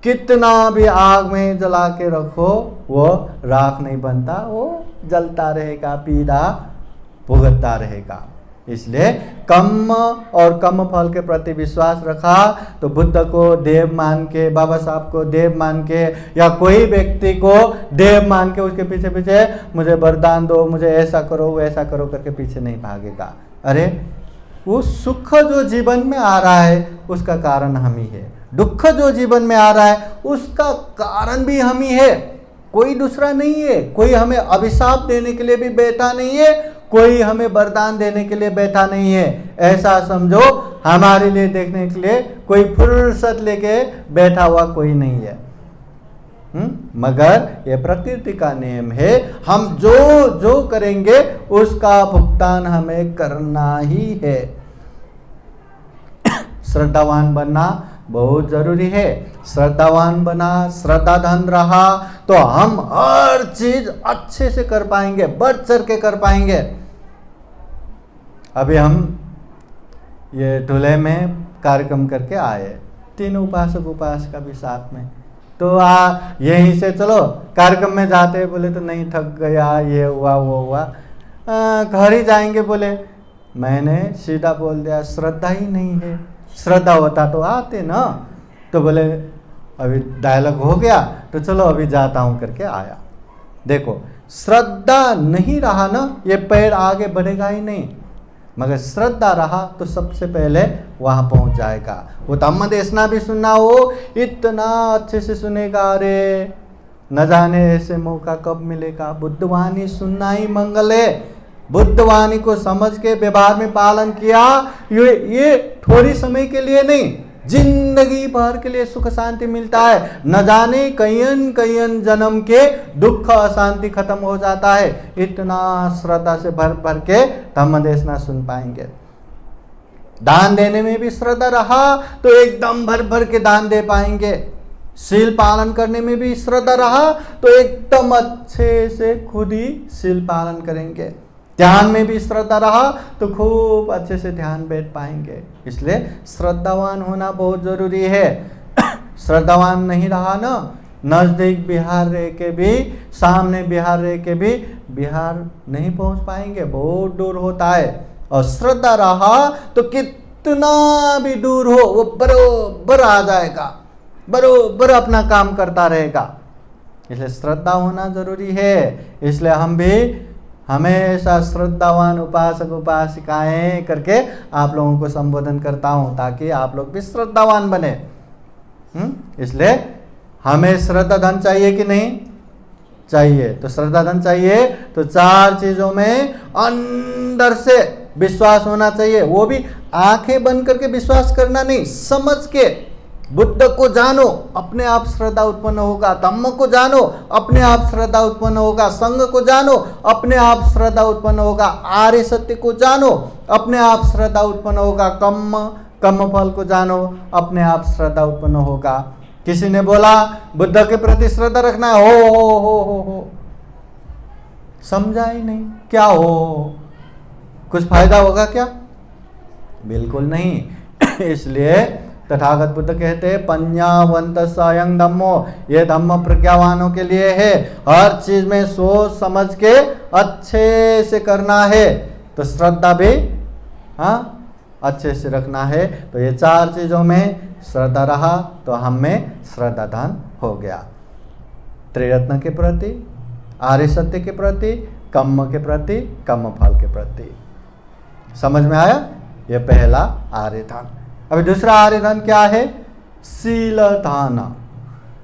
कितना भी आग में जला के रखो, वो राख नहीं बनता, वो जलता रहेगा, पीड़ा भुगतता रहेगा। इसलिए कम और कम फल के प्रति विश्वास रखा तो बुद्ध को देव मान के, बाबा साहब को देव मान के, या कोई व्यक्ति को देव मान के उसके पीछे पीछे मुझे वरदान दो, मुझे ऐसा करो वैसा करो करके पीछे नहीं भागेगा। अरे वो सुख जो जीवन में आ रहा है उसका कारण हम ही है, दुख जो जीवन में आ रहा है उसका कारण भी हम ही है, कोई दूसरा नहीं है। कोई हमें अभिशाप देने के लिए भी बैठा नहीं है, कोई हमें वरदान देने के लिए बैठा नहीं है। ऐसा समझो, हमारे लिए देखने के लिए कोई फुर्सत लेके बैठा हुआ कोई नहीं है। मगर ये प्रकृति का नियम है, हम जो करेंगे उसका भुगतान हमें करना ही है। श्रद्धावान बनना बहुत जरूरी है। श्रद्धावान बना, श्रद्धा धन रहा तो हम हर चीज अच्छे से कर पाएंगे, बढ़ चढ़ के कर पाएंगे। अभी हम ये धुले में कार्यक्रम करके आए, 3 उपासक उपासिका भी साथ में, तो यहीं से चलो कार्यक्रम में जाते, बोले तो नहीं थक गया, ये हुआ वो हुआ, घर ही जाएंगे। बोले मैंने सीधा बोल दिया श्रद्धा ही नहीं है, श्रद्धा होता तो आते ना। तो बोले अभी डायलॉग हो गया तो चलो अभी जाता हूँ करके आया। देखो श्रद्धा नहीं रहा ना, ये पैर आगे बढ़ेगा ही नहीं, मगर श्रद्धा रहा तो सबसे पहले वहाँ पहुँच जाएगा। वो धम्म देशना भी सुनना हो, इतना अच्छे से सुनेगा, अरे न जाने ऐसे मौका कब मिलेगा। बुद्धवाणी सुनना ही मंगल है। बुद्धवाणी को समझ के व्यवहार में पालन किया, ये थोड़ी समय के लिए नहीं, जिंदगी भर के लिए सुख शांति मिलता है। न जाने कईयन जन्म के दुख अशांति खत्म हो जाता है। इतना श्रद्धा से भर भर के धम्म देशना सुन पाएंगे। दान देने में भी श्रद्धा रहा तो एकदम भर भर के दान दे पाएंगे। शील पालन करने में भी श्रद्धा रहा तो एकदम अच्छे से खुद ही शील पालन करेंगे। ध्यान में भी श्रद्धा रहा तो खूब अच्छे से ध्यान बैठ पाएंगे। इसलिए श्रद्धावान होना बहुत जरूरी है। श्रद्धावान नहीं रहा ना, नजदीक बिहार रह के भी, सामने बिहार रह के भी बिहार नहीं पहुंच पाएंगे, बहुत दूर होता है। और श्रद्धा रहा तो कितना भी दूर हो वो बरोबर आ जाएगा, बरोबर अपना काम करता रहेगा। इसलिए श्रद्धा होना जरूरी है। इसलिए हम भी हमेशा श्रद्धावान उपासक उपासिकाएं करके आप लोगों को संबोधन करता हूं, ताकि आप लोग भी श्रद्धावान बने। इसलिए हमें श्रद्धा धन चाहिए कि नहीं चाहिए? तो श्रद्धा धन चाहिए तो 4 चीजों में अंदर से विश्वास होना चाहिए। वो भी आंखें बंद करके विश्वास करना नहीं, समझ के। बुद्ध को जानो, अपने आप श्रद्धा उत्पन्न होगा। धम्म को जानो, अपने आप श्रद्धा उत्पन्न होगा। संघ को जानो, अपने आप श्रद्धा उत्पन्न होगा। आर्य सत्य को जानो, अपने आप श्रद्धा उत्पन्न होगा। कम फल को जानो, अपने आप श्रद्धा उत्पन्न होगा। किसी ने बोला बुद्ध के प्रति श्रद्धा रखना है, हो समझा ही नहीं क्या हो, कुछ फायदा होगा क्या? बिल्कुल नहीं। इसलिए तथागत बुद्ध कहते हैं पंजावंत स्वयं धम्मो, ये धम्म प्रज्ञावानों के लिए है। हर चीज में सोच समझ के अच्छे से करना है। तो श्रद्धा भी अच्छे से रखना है। तो ये 4 चीजों में श्रद्धा रहा तो हम में श्रद्धा धन हो गया। त्रिरत्न के प्रति, आर्य सत्य के प्रति, कर्म के प्रति, कर्म फल के प्रति। समझ में आया? ये पहला आर्य धन। अभी दूसरा आर्य धन क्या है? शील दान।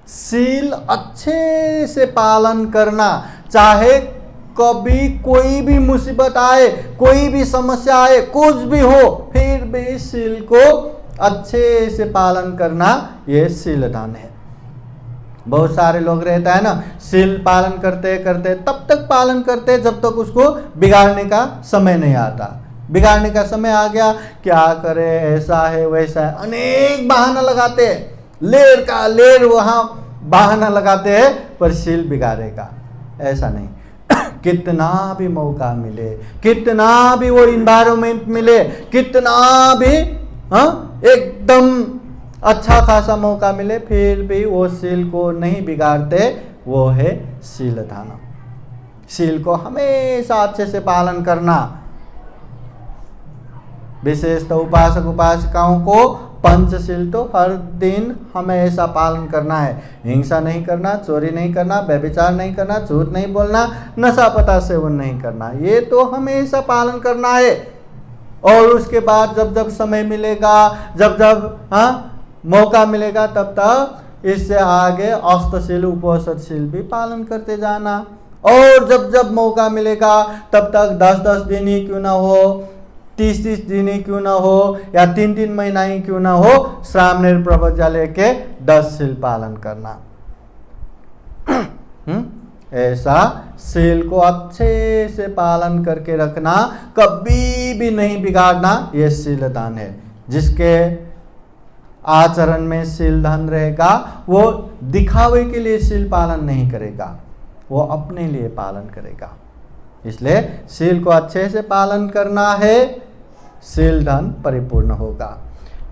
शील अच्छे से पालन करना, चाहे कभी कोई भी मुसीबत आए, कोई भी समस्या आए, कुछ भी हो, फिर भी शील को अच्छे से पालन करना, ये शील दान है। बहुत सारे लोग रहता है ना, शील पालन करते करते तब तक पालन करते जब तक उसको बिगाड़ने का समय नहीं आता। बिगाड़ने का समय आ गया, क्या करे, ऐसा है वैसा है, अनेक बहाना लगाते हैं, लेर का लेर वहां बहाना लगाते हैं, पर शील बिगाड़ेगा। ऐसा नहीं। कितना भी मौका मिले, कितना भी वो इन्वायरमेंट मिले, कितना भी एकदम अच्छा खासा मौका मिले, फिर भी वो शील को नहीं बिगाड़ते। वो है शील दान। शील को हमेशा अच्छे से पालन करना। विशेषतः उपासक उपासिकाओं को पंचशील तो हर दिन हमेशा पालन करना है। हिंसा नहीं करना, चोरी नहीं करना, व्यभिचार नहीं करना, झूठ नहीं बोलना, नशा पता सेवन नहीं करना, ये तो हमेशा पालन करना है। और उसके बाद जब जब समय मिलेगा, जब जब मौका मिलेगा, तब तक इससे आगे अष्टशील उपवसतशील भी पालन करते जाना। और जब जब मौका मिलेगा तब तक 10-10 दिन ही क्यों ना हो, 30-30 दिन ही क्यों ना हो, या 3-3 महीना ही क्यों ना हो, श्रामणेर प्रवज्ञा लेके 10 शील पालन करना। ऐसा शील को अच्छे से पालन करके रखना, कभी भी नहीं बिगाड़ना, ये शील दान है। जिसके आचरण में शील धन रहेगा, वो दिखावे के लिए शील पालन नहीं करेगा, वो अपने लिए पालन करेगा। इसलिए शील को अच्छे से पालन करना है, शील धन परिपूर्ण होगा।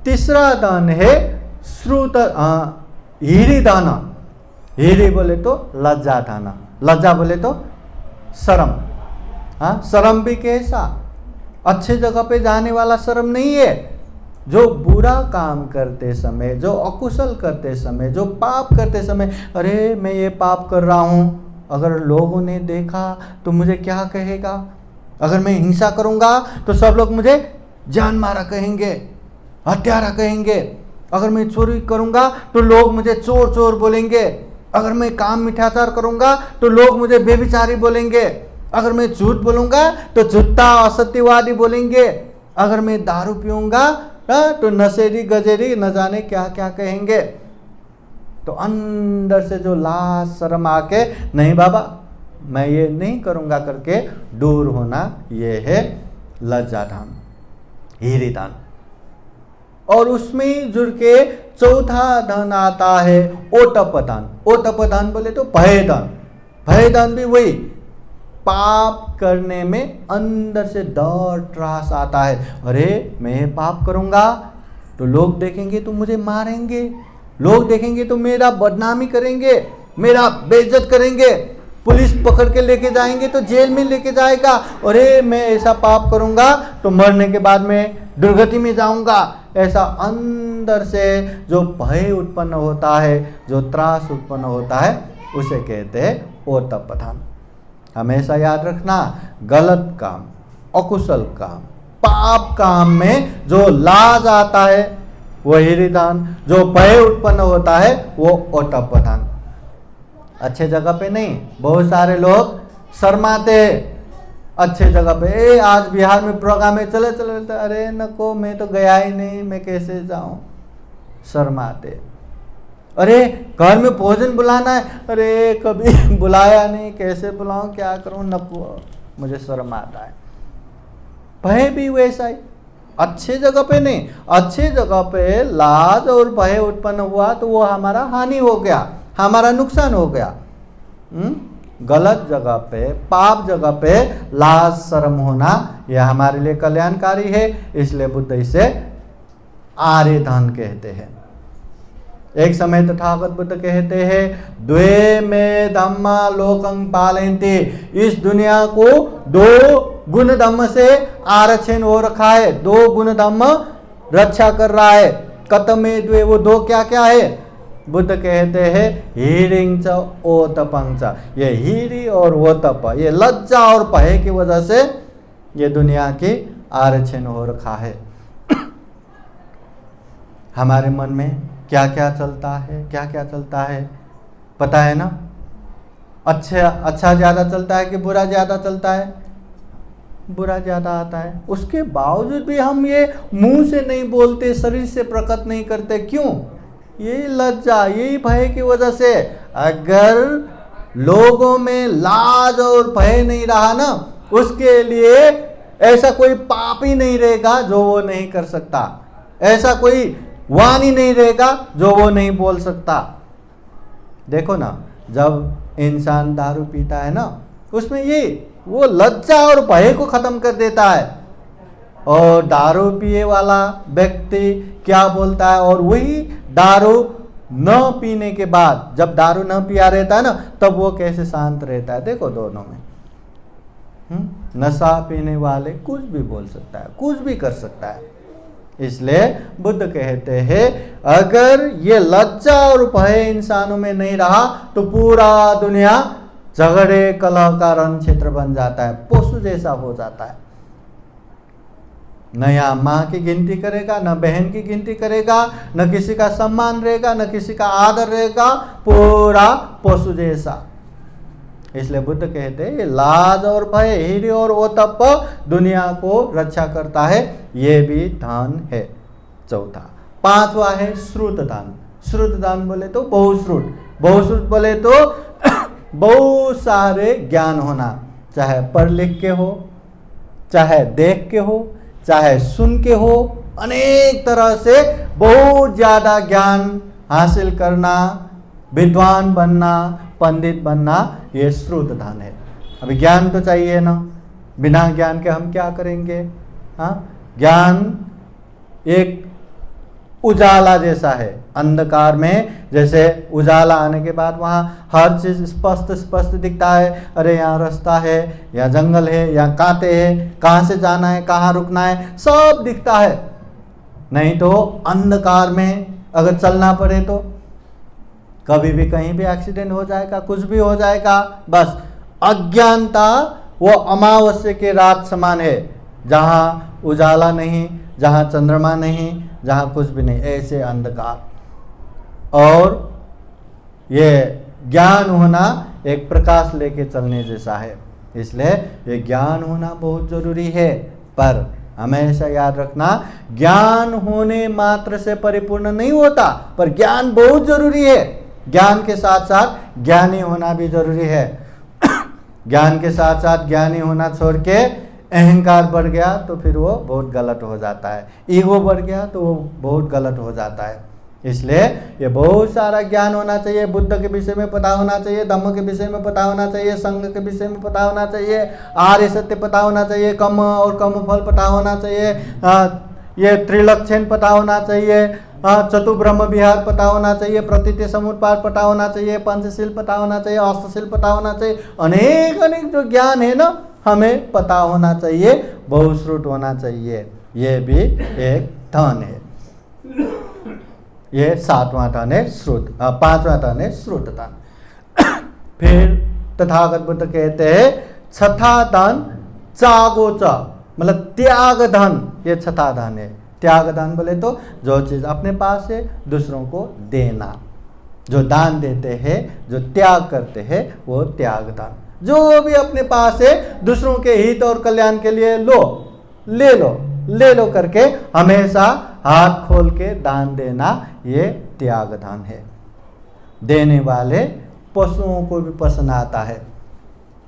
तीसरा दान है श्रुत हीरी दाना। हीरी बोले तो लज्जा दाना, लज्जा बोले तो शर्म। शर्म भी कैसा? अच्छे जगह पे जाने वाला शर्म नहीं है। जो बुरा काम करते समय, जो अकुशल करते समय, जो पाप करते समय, अरे मैं ये पाप कर रहा हूँ, अगर लोगों ने देखा तो मुझे क्या कहेगा, अगर मैं हिंसा करूँगा तो सब लोग मुझे जान मारा कहेंगे, हत्यारा कहेंगे, अगर मैं चोरी करूँगा तो लोग मुझे चोर चोर बोलेंगे, अगर मैं काम मिथ्याचार करूँगा तो लोग मुझे बेविचारी बोलेंगे, अगर मैं झूठ बोलूँगा तो झूठा असत्यवादी बोलेंगे, अगर मैं दारू पीऊँगा तो नशेड़ी गजेड़ी न जाने क्या क्या कहेंगे। तो अंदर से जो लाज शर्म आके नहीं बाबा मैं ये नहीं करूँगा करके दूर होना, ये है लज्जा दान, हीरी दान। और उसमें जुड़ के चौथा दान आता है ओटप दान। ओटप दान बोले तो भय दान। भय दान भी वही, पाप करने में अंदर से डर त्रास आता है, अरे मैं पाप करूँगा तो लोग देखेंगे तो मुझे मारेंगे, लोग देखेंगे तो मेरा बदनामी करेंगे, मेरा बेइज्जत करेंगे, पुलिस पकड़ के लेके जाएंगे तो जेल में लेके जाएगा, अरे मैं ऐसा पाप करूँगा तो मरने के बाद में दुर्गति में जाऊँगा। ऐसा अंदर से जो भय उत्पन्न होता है, जो त्रास उत्पन्न होता है, उसे कहते हैं ओटप दान। हमेशा याद रखना, गलत काम, अकुशल काम, पाप काम में जो लाज आता है वो हीरी दान, जो भय उत्पन्न होता है वो ओटप दान। अच्छे जगह पे नहीं, बहुत सारे लोग शर्माते अच्छे जगह पे, आज बिहार में प्रोग्राम है, चले चले, अरे नको मैं तो गया ही नहीं, मैं कैसे जाऊं, शर्माते। अरे घर में भोजन बुलाना है, अरे कभी बुलाया नहीं, कैसे बुलाऊं, क्या करूं, नको, मुझे शर्म आता है। भय भी वैसा ही, अच्छे जगह पे नहीं, अच्छे जगह पे लाज और भय उत्पन्न हुआ तो वो हमारा हानि हो गया, हमारा नुकसान हो गया। गलत जगह पे, पाप जगह पे लाज शर्म होना यह हमारे लिए कल्याणकारी है। इसलिए बुद्ध इसे आर्य धन कहते हैं। एक समय तथागत बुद्ध कहते हैं, द्वे में धम्मा लोकं पालयन्ति, इस दुनिया को दो गुण धम्म से आरक्षण हो रखा है, दो गुण धम्म रक्षा कर रहा है। कतमे द्वे, वो दो क्या क्या है? बुद्ध कहते हैं हीरिंग च ओतपंग च, ये हीरी और ओतप, ये लज्जा और भय की वजह से ये दुनिया की आरक्षण हो रखा है। हमारे मन में क्या क्या चलता है, क्या क्या चलता है पता है ना? अच्छा ज़्यादा चलता है कि बुरा ज़्यादा चलता है? बुरा ज़्यादा आता है। उसके बावजूद भी हम ये मुंह से नहीं बोलते, शरीर से प्रकट नहीं करते। क्यों? यही लज्जा, यही भय की वजह से। अगर लोगों में लाज और भय नहीं रहा ना, उसके लिए ऐसा कोई पाप ही नहीं रहेगा जो वो नहीं कर सकता, ऐसा कोई वाणी नहीं रहेगा जो वो नहीं बोल सकता। देखो ना, जब इंसान दारू पीता है ना, उसमें ये वो लज्जा और भय को खत्म कर देता है। और दारू पिए वाला व्यक्ति क्या बोलता है, और वही दारू न पीने के बाद, जब दारू न पिया रहता है ना, तब वो कैसे शांत रहता है। देखो दोनों में। नशा पीने वाले कुछ भी बोल सकता है, कुछ भी कर सकता है। इसलिए बुद्ध कहते हैं अगर ये लज्जा और भय इंसानों में नहीं रहा तो पूरा दुनिया झगड़े कलह का रण क्षेत्र बन जाता है, पशु जैसा हो जाता है। न यहाँ माँ की गिनती करेगा, न बहन की गिनती करेगा, न किसी का सम्मान रहेगा, न किसी का आदर रहेगा, पूरा पशु जैसा। इसलिए बुद्ध कहते हैं ये लाज और भय, हीरी और ओतप दुनिया को रक्षा करता है, ये भी धन है। चौथा, पांचवा है श्रुत धन। श्रुत धन बोले तो बहुश्रुत, बहुश्रुत बोले तो बहुत सारे ज्ञान होना, चाहे पढ़ लिख के हो, चाहे देख के हो, चाहे सुन के हो, अनेक तरह से बहुत ज़्यादा ज्ञान हासिल करना, विद्वान बनना, पंडित बनना, ये श्रुत धन है। अभी ज्ञान तो चाहिए ना, बिना ज्ञान के हम क्या करेंगे? हाँ, ज्ञान एक उजाला जैसा है। अंधकार में जैसे उजाला आने के बाद वहाँ हर चीज़ स्पष्ट स्पष्ट दिखता है। अरे यहाँ रास्ता है, या जंगल है, या कांटे हैं, कहाँ से जाना है, कहाँ रुकना है, सब दिखता है। नहीं तो अंधकार में अगर चलना पड़े तो कभी भी कहीं भी एक्सीडेंट हो जाएगा, कुछ भी हो जाएगा। बस अज्ञानता वो अमावस्या के रात समान है, जहाँ उजाला नहीं, जहाँ चंद्रमा नहीं, जहाँ कुछ भी नहीं, ऐसे अंधकार। और ये ज्ञान होना एक प्रकाश लेके चलने जैसा है। इसलिए ये ज्ञान होना बहुत जरूरी है। पर हमेशा याद रखना, ज्ञान होने मात्र से परिपूर्ण नहीं होता, पर ज्ञान बहुत जरूरी है। ज्ञान के साथ साथ ज्ञानी होना भी जरूरी है। ज्ञान के साथ साथ ज्ञानी होना छोड़ के अहंकार बढ़ गया तो फिर वो बहुत गलत हो जाता है, ईगो बढ़ गया तो वो बहुत गलत हो जाता है। इसलिए ये बहुत सारा ज्ञान होना चाहिए। बुद्ध के विषय में पता होना चाहिए, धम्म के विषय में पता होना चाहिए, संघ के विषय में पता होना चाहिए, आर्य सत्य पता होना चाहिए, कर्म और कर्म फल पता होना चाहिए, ये त्रिलक्षण पता होना चाहिए, चतुर्ब्रह्म विहार पता होना चाहिए, प्रतीति समुत्पाद पता होना चाहिए, पंचशील पता होना चाहिए, अष्टशील पता होना चाहिए। अनेक अनेक जो ज्ञान है ना, हमें पता होना चाहिए, बहुश्रुत होना चाहिए। ये भी एक धन है। ये सातवां धन है श्रुत, पांचवा धन है श्रुत धन। फिर तथागत बुद्ध कहते हैं छठा धन चागोच, मतलब त्याग धन, ये छठा धन है। त्याग दान बोले तो जो चीज़ अपने पास है दूसरों को देना, जो दान देते हैं, जो त्याग करते हैं, वो त्याग दान। जो भी अपने पास है दूसरों के हित और कल्याण के लिए ले लो करके हमेशा हाथ खोल के दान देना, ये त्याग दान है। देने वाले पशुओं को भी पसंद आता है।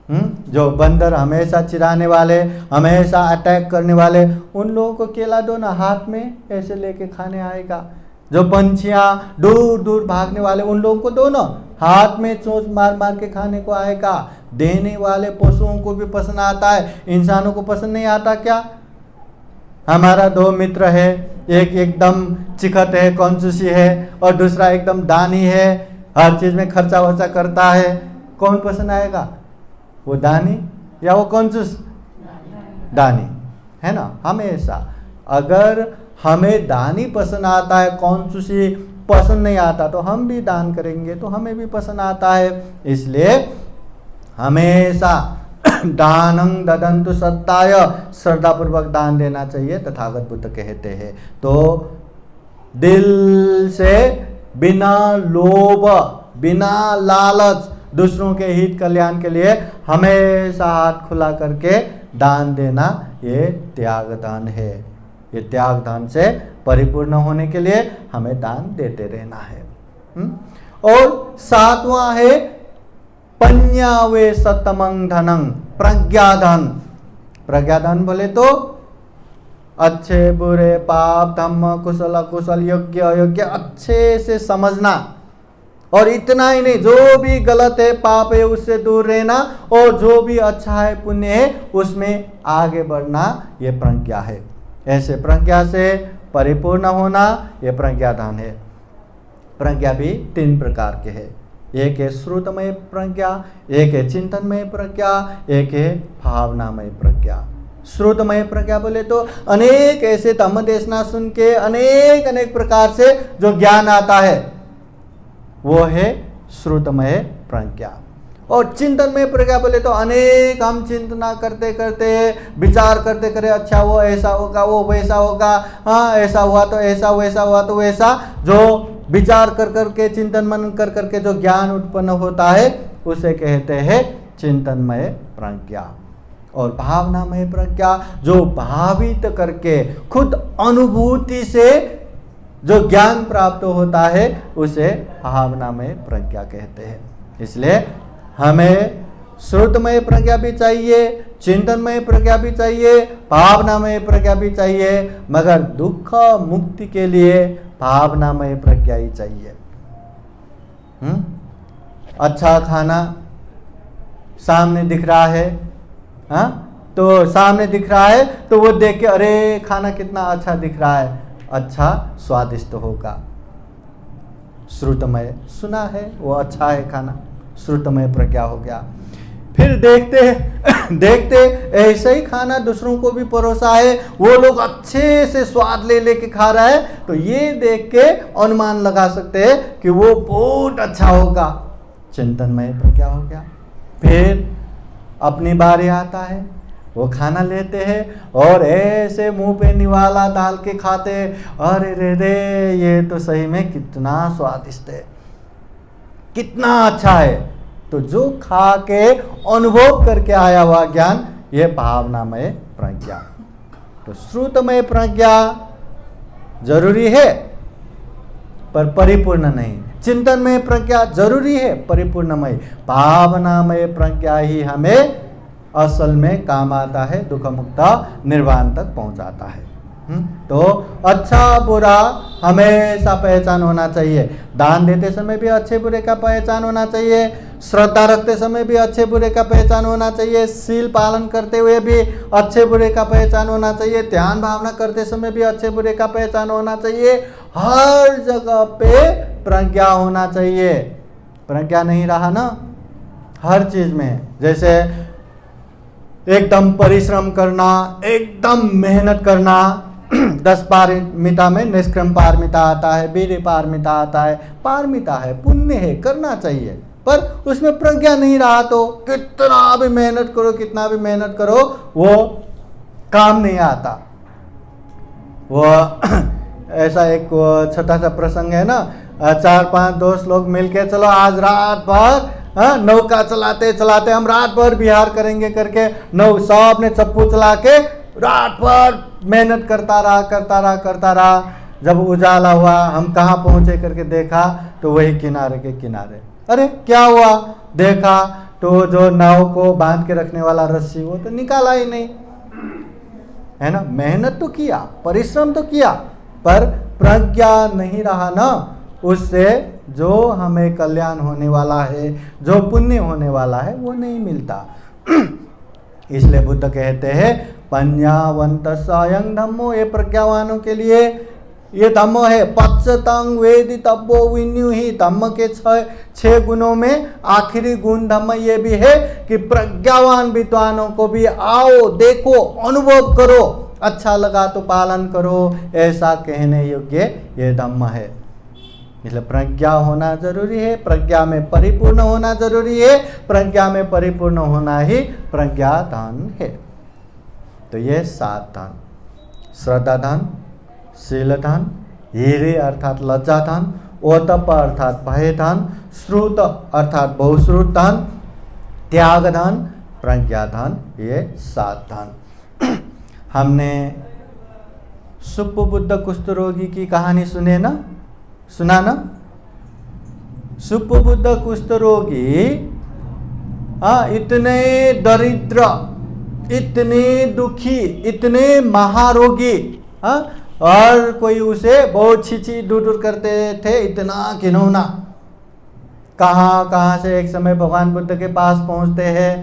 जो बंदर हमेशा चिढ़ाने वाले, हमेशा अटैक करने वाले, उन लोगों को केला दो ना, हाथ में ऐसे लेके खाने आएगा। जो पंछियाँ दूर दूर भागने वाले, उन लोगों को दो ना, हाथ में चोंच मार मार के खाने को आएगा। देने वाले पशुओं को भी पसंद आता है, इंसानों को पसंद नहीं आता क्या? हमारा दो मित्र है, एक एकदम चिखत है, कंजूसी है, और दूसरा एकदम दानी है, हर चीज में खर्चा वर्चा करता है। कौन पसंद आएगा, वो दानी या वो कंजूस? दानी, है ना। हमेशा अगर हमें दानी पसंद आता है, कंजूसी पसंद नहीं आता, तो हम भी दान करेंगे तो हमें भी पसंद आता है। इसलिए हमेशा दानं ददन्तु सत्ताय, श्रद्धापूर्वक दान देना चाहिए, तथागत बुद्ध कहते हैं। तो दिल से बिना लोभ, बिना लालच, दूसरों के हित कल्याण के लिए हमेशा हाथ खुला करके दान देना, ये त्याग दान है। ये त्याग दान से परिपूर्ण होने के लिए हमें दान देते रहना है। और सातवां है पन्यावे सतमं धनं, प्रज्ञाधन। प्रज्ञाधन बोले तो अच्छे बुरे, पाप धम्म, कुशल अकुशल, योग्य अयोग्य अच्छे से समझना, और इतना ही नहीं, जो भी गलत है, पाप है, उससे दूर रहना, और जो भी अच्छा है, पुण्य है, उसमें आगे बढ़ना, ये प्रज्ञा है। ऐसे प्रज्ञा से परिपूर्ण होना, ये प्रज्ञाधन है। प्रज्ञा भी 3 प्रकार के है। एक है श्रुतमय प्रज्ञा, एक है चिंतनमय प्रज्ञा, एक है भावनामय प्रज्ञा। श्रुतमय प्रज्ञा बोले तो अनेक ऐसे धम्म देशना सुन के अनेक अनेक प्रकार से जो ज्ञान आता है, वो है श्रुतमय प्रज्ञा। और चिंतनमय प्रज्ञा बोले तो अनेक हम चिंतना करते करते, विचार करते करते, अच्छा वो ऐसा होगा, वो वैसा होगा, हाँ ऐसा हुआ तो ऐसा, वैसा हुआ तो वैसा, जो विचार कर करके, चिंतन मनन कर करके जो ज्ञान उत्पन्न होता है, उसे कहते हैं चिंतनमय प्रज्ञा। और भावनामय प्रज्ञा, जो भावित करके खुद अनुभूति से जो ज्ञान प्राप्त होता है, उसे भावनामय प्रज्ञा कहते हैं। इसलिए हमें श्रुतमय प्रज्ञा भी चाहिए, चिंतनमय प्रज्ञा भी चाहिए, भावनामय प्रज्ञा भी चाहिए, मगर दुख मुक्ति के लिए भावनामय प्रज्ञा ही चाहिए। अच्छा खाना सामने दिख रहा है, हाँ, तो सामने दिख रहा है तो वो देख के अरे खाना कितना अच्छा दिख रहा है, अच्छा स्वादिष्ट होगा। श्रुतमय सुना है, वो अच्छा है खाना, श्रुतमय प्रज्ञा हो गया। फिर देखते देखते ऐसे ही खाना दूसरों को भी परोसा है, वो लोग अच्छे से स्वाद ले लेके खा रहा है, तो ये देख के अनुमान लगा सकते हैं कि वो बहुत अच्छा होगा, चिंतनमय प्रज्ञा हो गया। फिर अपनी बारी आता है, वो खाना लेते हैं और ऐसे मुंह पे निवाला डाल के खाते, अरे रे रे ये तो सही में कितना स्वादिष्ट है, कितना अच्छा है। तो जो खा के अनुभव करके आया हुआ ज्ञान, ये भावनामय प्रज्ञा। तो श्रुतमय प्रज्ञा जरूरी है पर परिपूर्ण नहीं, चिंतनमय प्रज्ञा जरूरी है परिपूर्णमय, भावनामय प्रज्ञा ही हमें असल में काम आता है, दुख मुक्त निर्वाण तक पहुंचाता है। तो अच्छा बुरा हमेशा पहचान होना चाहिए। दान देते समय भी अच्छे बुरे का पहचान होना चाहिए, श्रद्धा रखते समय भी अच्छे बुरे का पहचान होना चाहिए, शील पालन करते हुए भी अच्छे बुरे का पहचान होना चाहिए, ध्यान भावना करते समय भी अच्छे बुरे का पहचान होना चाहिए। हर जगह पे प्रज्ञा होना चाहिए। प्रज्ञा नहीं रहा ना हर चीज में, जैसे एकदम परिश्रम करना, एकदम मेहनत करना, 10 पारमिता में निष्क्रम पारमिता आता है, वीर्य पारमिता आता है, पारमिता है, पुण्य है, करना चाहिए, पर उसमें प्रज्ञा नहीं रहा तो कितना भी मेहनत करो, कितना भी मेहनत करो, वो काम नहीं आता। वो ऐसा एक छोटा सा प्रसंग है ना, 4-5 दोस्त लोग मिलके चलो आज रात भर नौका चलाते चलाते हम रात भर विहार करेंगे करके सब ने चप्पू चला के रात भर मेहनत करता रहा। जब उजाला हुआ, हम कहाँ पहुंचे करके देखा तो वही किनारे के किनारे। अरे क्या हुआ, देखा तो जो नाव को बांध के रखने वाला रस्सी वो तो निकाला ही नहीं, है ना। मेहनत तो किया, परिश्रम तो किया, पर प्रज्ञा नहीं रहा ना, उससे जो हमें कल्याण होने वाला है, जो पुण्य होने वाला है, वो नहीं मिलता। इसलिए बुद्ध कहते हैं पंजावंत स्वयं धम्मो, ये प्रज्ञावानों के लिए ये धम्म है। पच्चतंग वेदि तब्बो विन्यु ही, धम्म के 6 गुणों में आखिरी गुण धम्म ये भी है कि प्रज्ञावान विद्वानों को भी आओ, देखो, अनुभव करो, अच्छा लगा तो पालन करो, ऐसा कहने योग्य ये धम्म है। इसलिए प्रज्ञा होना जरूरी है, प्रज्ञा में परिपूर्ण होना जरूरी है, प्रज्ञा में परिपूर्ण होना ही प्रज्ञा धन है। तो ये 7 धन, श्रद्धा धन, शील धन, हीरे अर्थात लज्जा धन, ओतप अर्थात भय धन, श्रुत अर्थात बहुश्रुत धन, त्याग धन, प्रज्ञा धन, ये 7 धन। हमने सुप्पबुद्ध कुष्ठ रोगी की कहानी सुने ना, सुना ना। सुप्पबुद्ध कुष्ठ रोगी इतने दरिद्र, इतने दुखी, इतने महारोगी, और कोई उसे बहुत छीछी दूर करते थे, इतना घिनौना। कहाँ कहाँ से एक समय भगवान बुद्ध के पास पहुंचते हैं,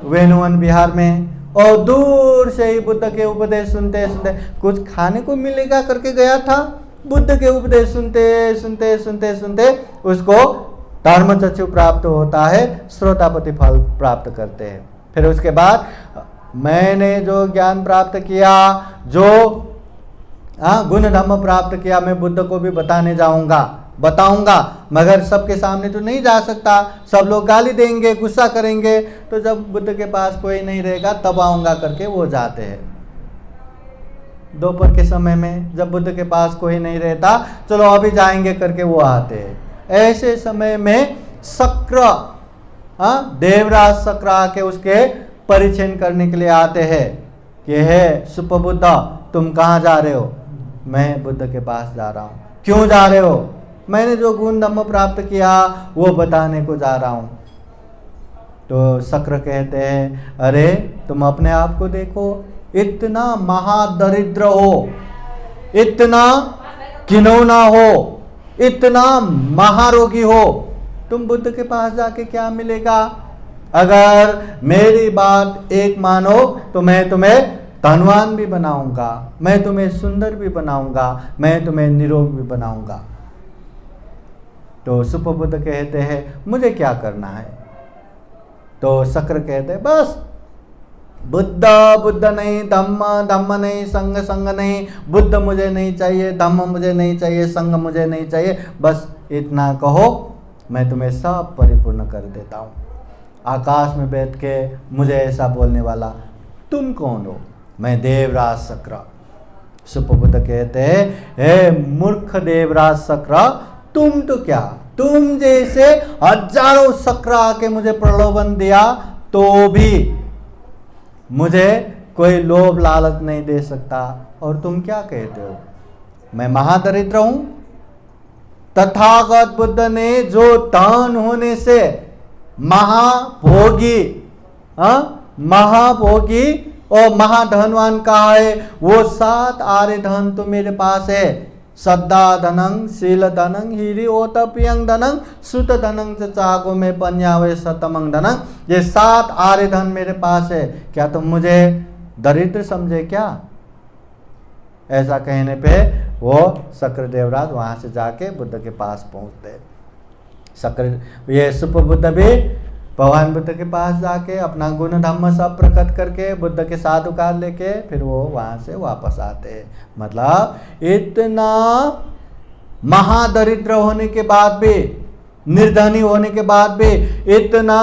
वेणुवन बिहार में, और दूर से ही बुद्ध के उपदेश सुनते सुनते, कुछ खाने को मिलेगा करके गया था, बुद्ध के उपदेश सुनते सुनते सुनते सुनते उसको धर्मचक्षु प्राप्त होता है, श्रोतापति फल प्राप्त करते हैं। फिर उसके बाद मैंने जो ज्ञान प्राप्त किया, जो गुण धर्म प्राप्त किया, मैं बुद्ध को भी बताऊंगा, मगर सबके सामने तो नहीं जा सकता, सब लोग गाली देंगे, गुस्सा करेंगे, तो जब बुद्ध के पास कोई नहीं रहेगा तब आऊंगा करके वो जाते हैं। दोपहर के समय में जब बुद्ध के पास कोई नहीं रहता, चलो अभी जाएंगे करके वो आते हैं। ऐसे समय में शक्र, देवराज शक्र आके उसके परिचय करने के लिए आते हैं कि हे सुप्पबुद्ध, तुम कहाँ जा रहे हो? मैं बुद्ध के पास जा रहा हूँ। क्यों जा रहे हो? मैंने जो गुण धम्म प्राप्त किया वो बताने को जा रहा हूँ। तो शक्र कहते हैं, अरे तुम अपने आप को देखो, इतना महादरिद्र हो, इतना घिनौना हो, इतना महारोगी हो, तुम बुद्ध के पास जाके क्या मिलेगा? अगर मेरी बात एक मानो तो मैं तुम्हें धनवान भी बनाऊंगा, मैं तुम्हें सुंदर भी बनाऊंगा, मैं तुम्हें निरोग भी बनाऊंगा। तो सुप्पबुद्ध कहते हैं, मुझे क्या करना है? तो शक्र कहते हैं, बस बुद्ध नहीं, धम्म नहीं, संग नहीं, बुद्ध मुझे नहीं चाहिए, धम्म मुझे नहीं चाहिए, संग मुझे नहीं चाहिए, बस इतना कहो, मैं तुम्हें सब परिपूर्ण कर देता हूँ। आकाश में बैठ के मुझे ऐसा बोलने वाला तुम कौन हो? मैं देवराज शक्र। सुप्पबुद्ध कहते हैं, हे मूर्ख देवराज शक्र, तुम तो क्या, तुम जैसे हजारों शक्र आके मुझे प्रलोभन दिया तो भी मुझे कोई लोभ लालच नहीं दे सकता, और तुम क्या कहते हो? मैं महादरिद्र हूं। तथागत बुद्ध ने जो धन होने से महाभोगी और महाधनवान कहा है, वो 7 आर्य धन तो मेरे पास है। श्रद्धा धनंग, शील धनंग, हीरी ओतप्यंग धनंग, सुत धनंग च चागो में पन्यावे सतमंग धनंग, ये 7 आर्य धन मेरे पास है। क्या तुम मुझे दरिद्र समझे क्या? ऐसा कहने पे वो शक्र देवराज वहां से जाके बुद्ध के पास पहुंचते। शक्र ये सुप्पबुद्ध भी भगवान बुद्ध के पास जाके अपना गुण धम्म सब प्रकट करके बुद्ध के साधुकार लेके फिर वो वहां से वापस आते हैं। मतलब इतना महादरिद्र होने के बाद भी, निर्धनी होने के बाद भी, इतना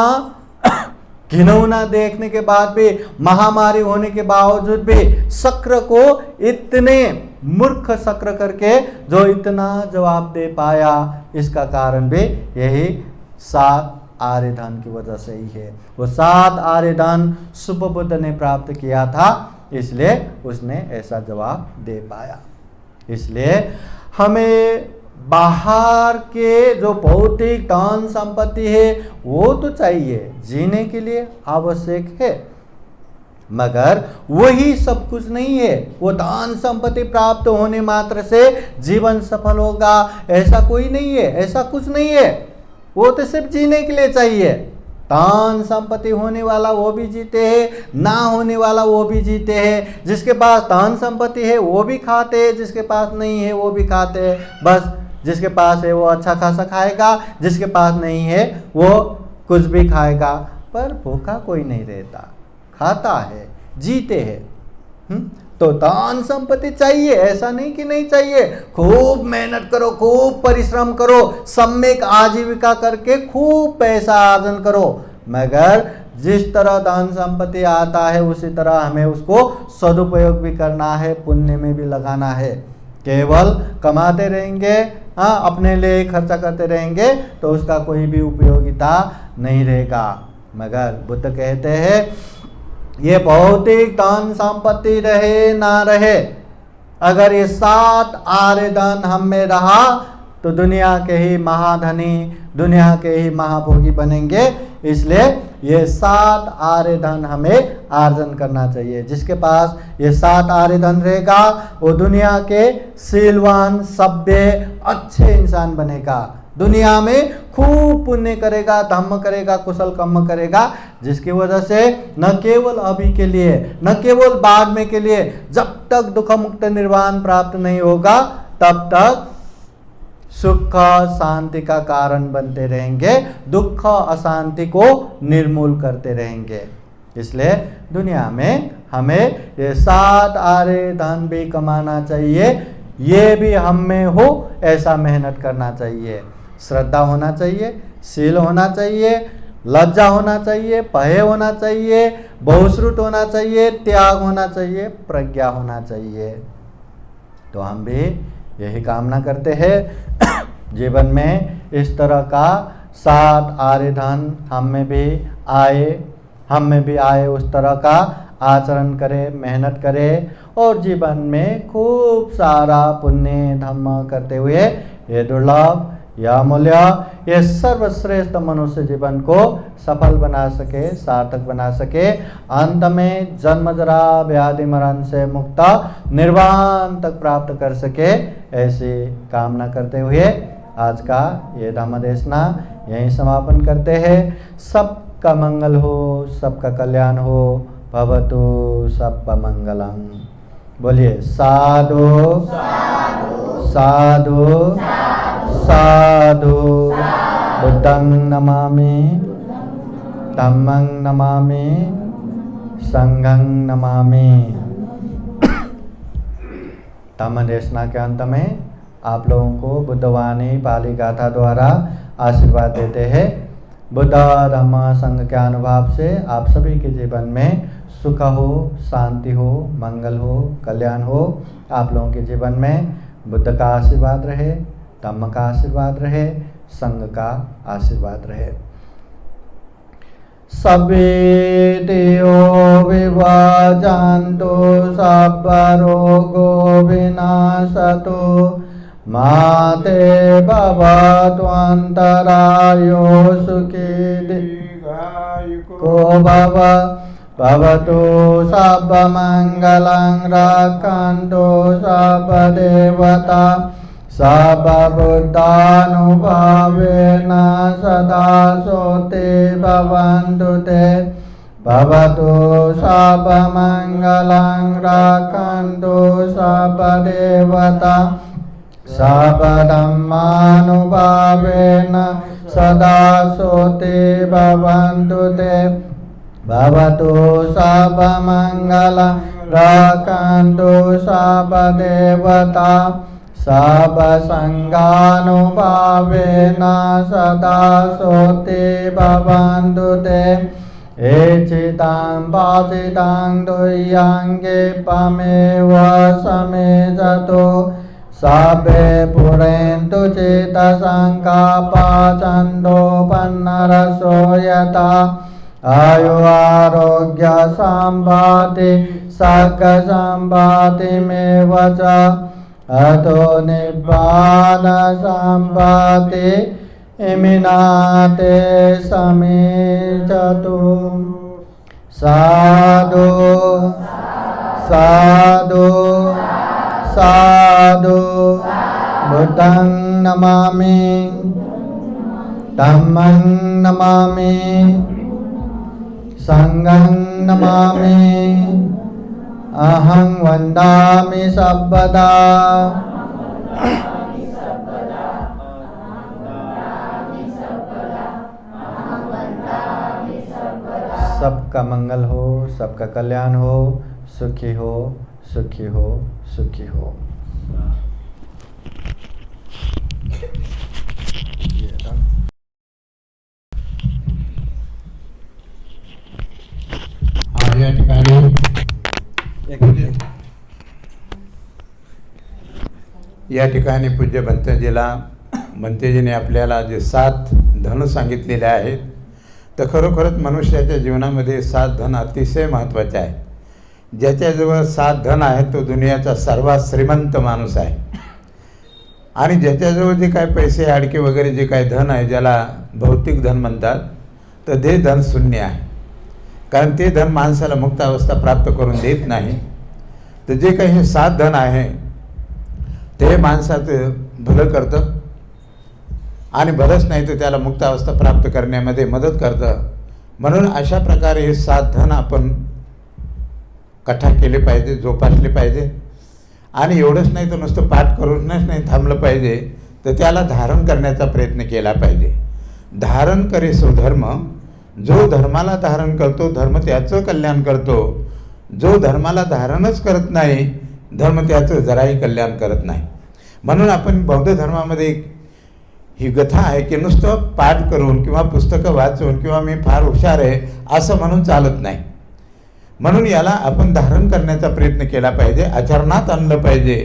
घिनौना देखने के बाद भी, महामारी होने के बावजूद भी शक्र को इतने मूर्ख शक्र करके जो इतना जवाब दे पाया, इसका कारण भी यही 7 आर्य धन की वजह से ही है। वो 7 आर्य धन सुप्पबुद्ध ने प्राप्त किया था, इसलिए उसने ऐसा जवाब दे पाया। इसलिए हमें बाहर के जो भौतिक धन संपत्ति है वो तो चाहिए, जीने के लिए आवश्यक है, मगर वही सब कुछ नहीं है। वो धन संपत्ति प्राप्त होने मात्र से जीवन सफल होगा ऐसा कोई नहीं है, ऐसा कुछ नहीं है। वो तो सिर्फ जीने के लिए चाहिए। धन संपत्ति होने वाला वो भी जीते हैं, ना होने वाला वो भी जीते हैं। जिसके पास धन संपत्ति है वो भी खाते हैं, जिसके पास नहीं है वो भी खाते हैं। बस जिसके पास है वो अच्छा खासा खाएगा, जिसके पास नहीं है वो कुछ भी खाएगा, पर भूखा कोई नहीं रहता, खाता है, जीते हैं। तो धन संपत्ति चाहिए, ऐसा नहीं कि नहीं चाहिए। खूब मेहनत करो, खूब परिश्रम करो, सम्यक आजीविका करके खूब पैसा अर्जन करो, मगर जिस तरह धन संपत्ति आता है उसी तरह हमें उसको सदुपयोग भी करना है, पुण्य में भी लगाना है। केवल कमाते रहेंगे, अपने लिए खर्चा करते रहेंगे तो उसका कोई भी उपयोगिता नहीं रहेगा। मगर बुद्ध कहते हैं ये भौतिक धन संपत्ति रहे ना रहे, अगर ये 7 आर्य धन हम में रहा तो दुनिया के ही महाधनी, दुनिया के ही महाभोगी बनेंगे। इसलिए ये 7 आर्य धन हमें आर्जन करना चाहिए। जिसके पास ये 7 आर्य धन रहेगा वो दुनिया के शीलवान, सभ्य, अच्छे इंसान बनेगा। दुनिया में खूब पुण्य करेगा, धम्म करेगा, कुशल कर्म करेगा, जिसकी वजह से न केवल अभी के लिए, न केवल बाद में के लिए, जब तक दुख मुक्त निर्वाण प्राप्त नहीं होगा तब तक सुख शांति का कारण बनते रहेंगे, दुख अशांति को निर्मूल करते रहेंगे। इसलिए दुनिया में हमें ये 7 आर्य धन भी कमाना चाहिए, ये भी हम में हो ऐसा मेहनत करना चाहिए। श्रद्धा होना चाहिए, शील होना चाहिए, लज्जा होना चाहिए, भय होना चाहिए, बहुश्रुत होना चाहिए, त्याग होना चाहिए, प्रज्ञा होना चाहिए। तो हम भी यही कामना करते हैं जीवन में इस तरह का 7 आर्य धन हम में भी आए, उस तरह का आचरण करें, मेहनत करें और जीवन में खूब सारा पुण्य धम्म करते हुए ये दुर्लभ या मूल्य, ये सर्वश्रेष्ठ मनुष्य जीवन को सफल बना सके, सार्थक बना सके, अंत में जन्म जरा व्याधि मरण से मुक्त निर्वाण तक प्राप्त कर सके, ऐसी कामना करते हुए आज का ये धम्म देशना यहीं समापन करते हैं। सबका मंगल हो, सबका कल्याण हो, भवतु सबका मंगलम। बोलिए साधु साधु साधु। बुद्धं नमामि, धम्मं नमामि, संघं नमामि। धम्म देशना के अंत में आप लोगों को बुद्धवाणी पाली गाथा द्वारा आशीर्वाद देते हैं। बुद्ध धम्म संघ के अनुभव से आप सभी के जीवन में सुख हो, शांति हो, मंगल हो, कल्याण हो। आप लोगों के जीवन में बुद्ध का आशीर्वाद रहे, धम्म का आशीर्वाद रहे, संघ का आशीर्वाद रहे। सभी देयो विवाजान्तो सब रोगो विनाशतो माते भवतु अंतरायो सुखी को भवतु सब मंगलं रक्षन्तु सब देवता सब बुद्धानुभावेन सदा सोते भवन्तु ते। भवतु सब मंगलं रक्षन्तु सब देवता सब धम्मानुभावेन सदा सोते भवन्तु ते। भवतु सब मंगलं रक्षन्तु सब देवता सब संघानुभावेन सदा सोते भवन्तु ते। एचितां वाचितां दुह्यांगे पमेव समेजतो सबे पुरेन्तु चित्तसंकल्पचन्दोपन्नरसो यथा आयु आरोग्य संपत्ति सर्ग संपत्तिमेव च। अतो निब्बान संपत्ति इमिनाते समेचतु साधु साधु साधु बुद्धं नमामि धम्मं नमामि संघं नमामि अहं वन्दामि सर्वदा सबका मंगल हो, सबका कल्याण हो, सुखी हो, सुखी हो, सुखी हो। या ठिकाणी या ठिकाणी पूज्य भंतेजीने आपल्याला जे 7 धन सांगितलेले आहेत, तर खरोखरच मनुष्याच्या जीवनामध्ये 7 धन अतिशय महत्त्वाचे आहे. ज्याच्याजवळ 7 धन आहेत तो दुनियाचा सर्वात श्रीमंत माणूस आहे. आणि ज्याच्याजवळ जे काय पैसे अडके वगैरे जे काय धन आहे, ज्याला भौतिक धन म्हणतात, तर ते धन शून्य आहे. कारण ते धन माणसाला मुक्त अवस्था प्राप्त करून देत नाही. तर जे काही हे 7 धन आहे ते माणसाचं भलं करतं आणि भलंच नाही तर त्याला मुक्त अवस्था प्राप्त करण्यामध्ये मदत करतं. म्हणून अशा प्रकारे हे 7 धन आपण कथा केले पाहिजे, जोपासले पाहिजे. आणि एवढंच नाही तर नुसतं पाठ करूनच नाही थांबलं पाहिजे, तर त्याला धारण करण्याचा प्रयत्न केला पाहिजे. धारण करे सो धर्म, जो धर्माला धारण करतो धर्म त्याचं कल्याण करतो. जो धर्माला धारणच करत नाही धर्म त्याचं जराही कल्याण करत नाही. म्हणून आपण बौद्ध धर्मामध्ये ही कथा आहे की नुसतं पाठ करून किंवा पुस्तकं वाचून किंवा मी फार हुशार आहे असं म्हणून चालत नाही. म्हणून याला आपण धारण करण्याचा प्रयत्न केला पाहिजे, आचरणात आणलं पाहिजे,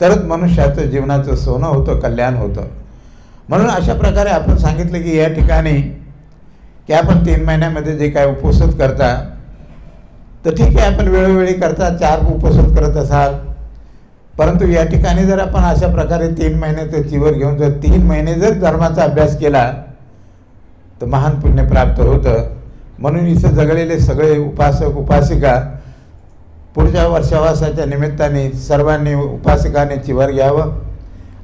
तरच मनुष्याचं जीवनाचं सोनं होतं, कल्याण होतं. म्हणून अशा प्रकारे आपण सांगितलं की या ठिकाणी की आपण 3 महिन्यामध्ये जे काय उपवास करता, तर ठीक आहे आपण वेळोवेळी करता, 4 उपवास करत असाल, परंतु या ठिकाणी जर आपण अशा प्रकारे 3 महिन्याचं चिवर घेऊन जर 3 महिने जर धर्माचा अभ्यास केला तर महान पुण्य प्राप्त होतं. म्हणून इथं जगलेले सगळे उपासक उपासिका पुढच्या वर्षावासाच्या निमित्ताने सर्वांनी उपासकाने चिवर घ्यावं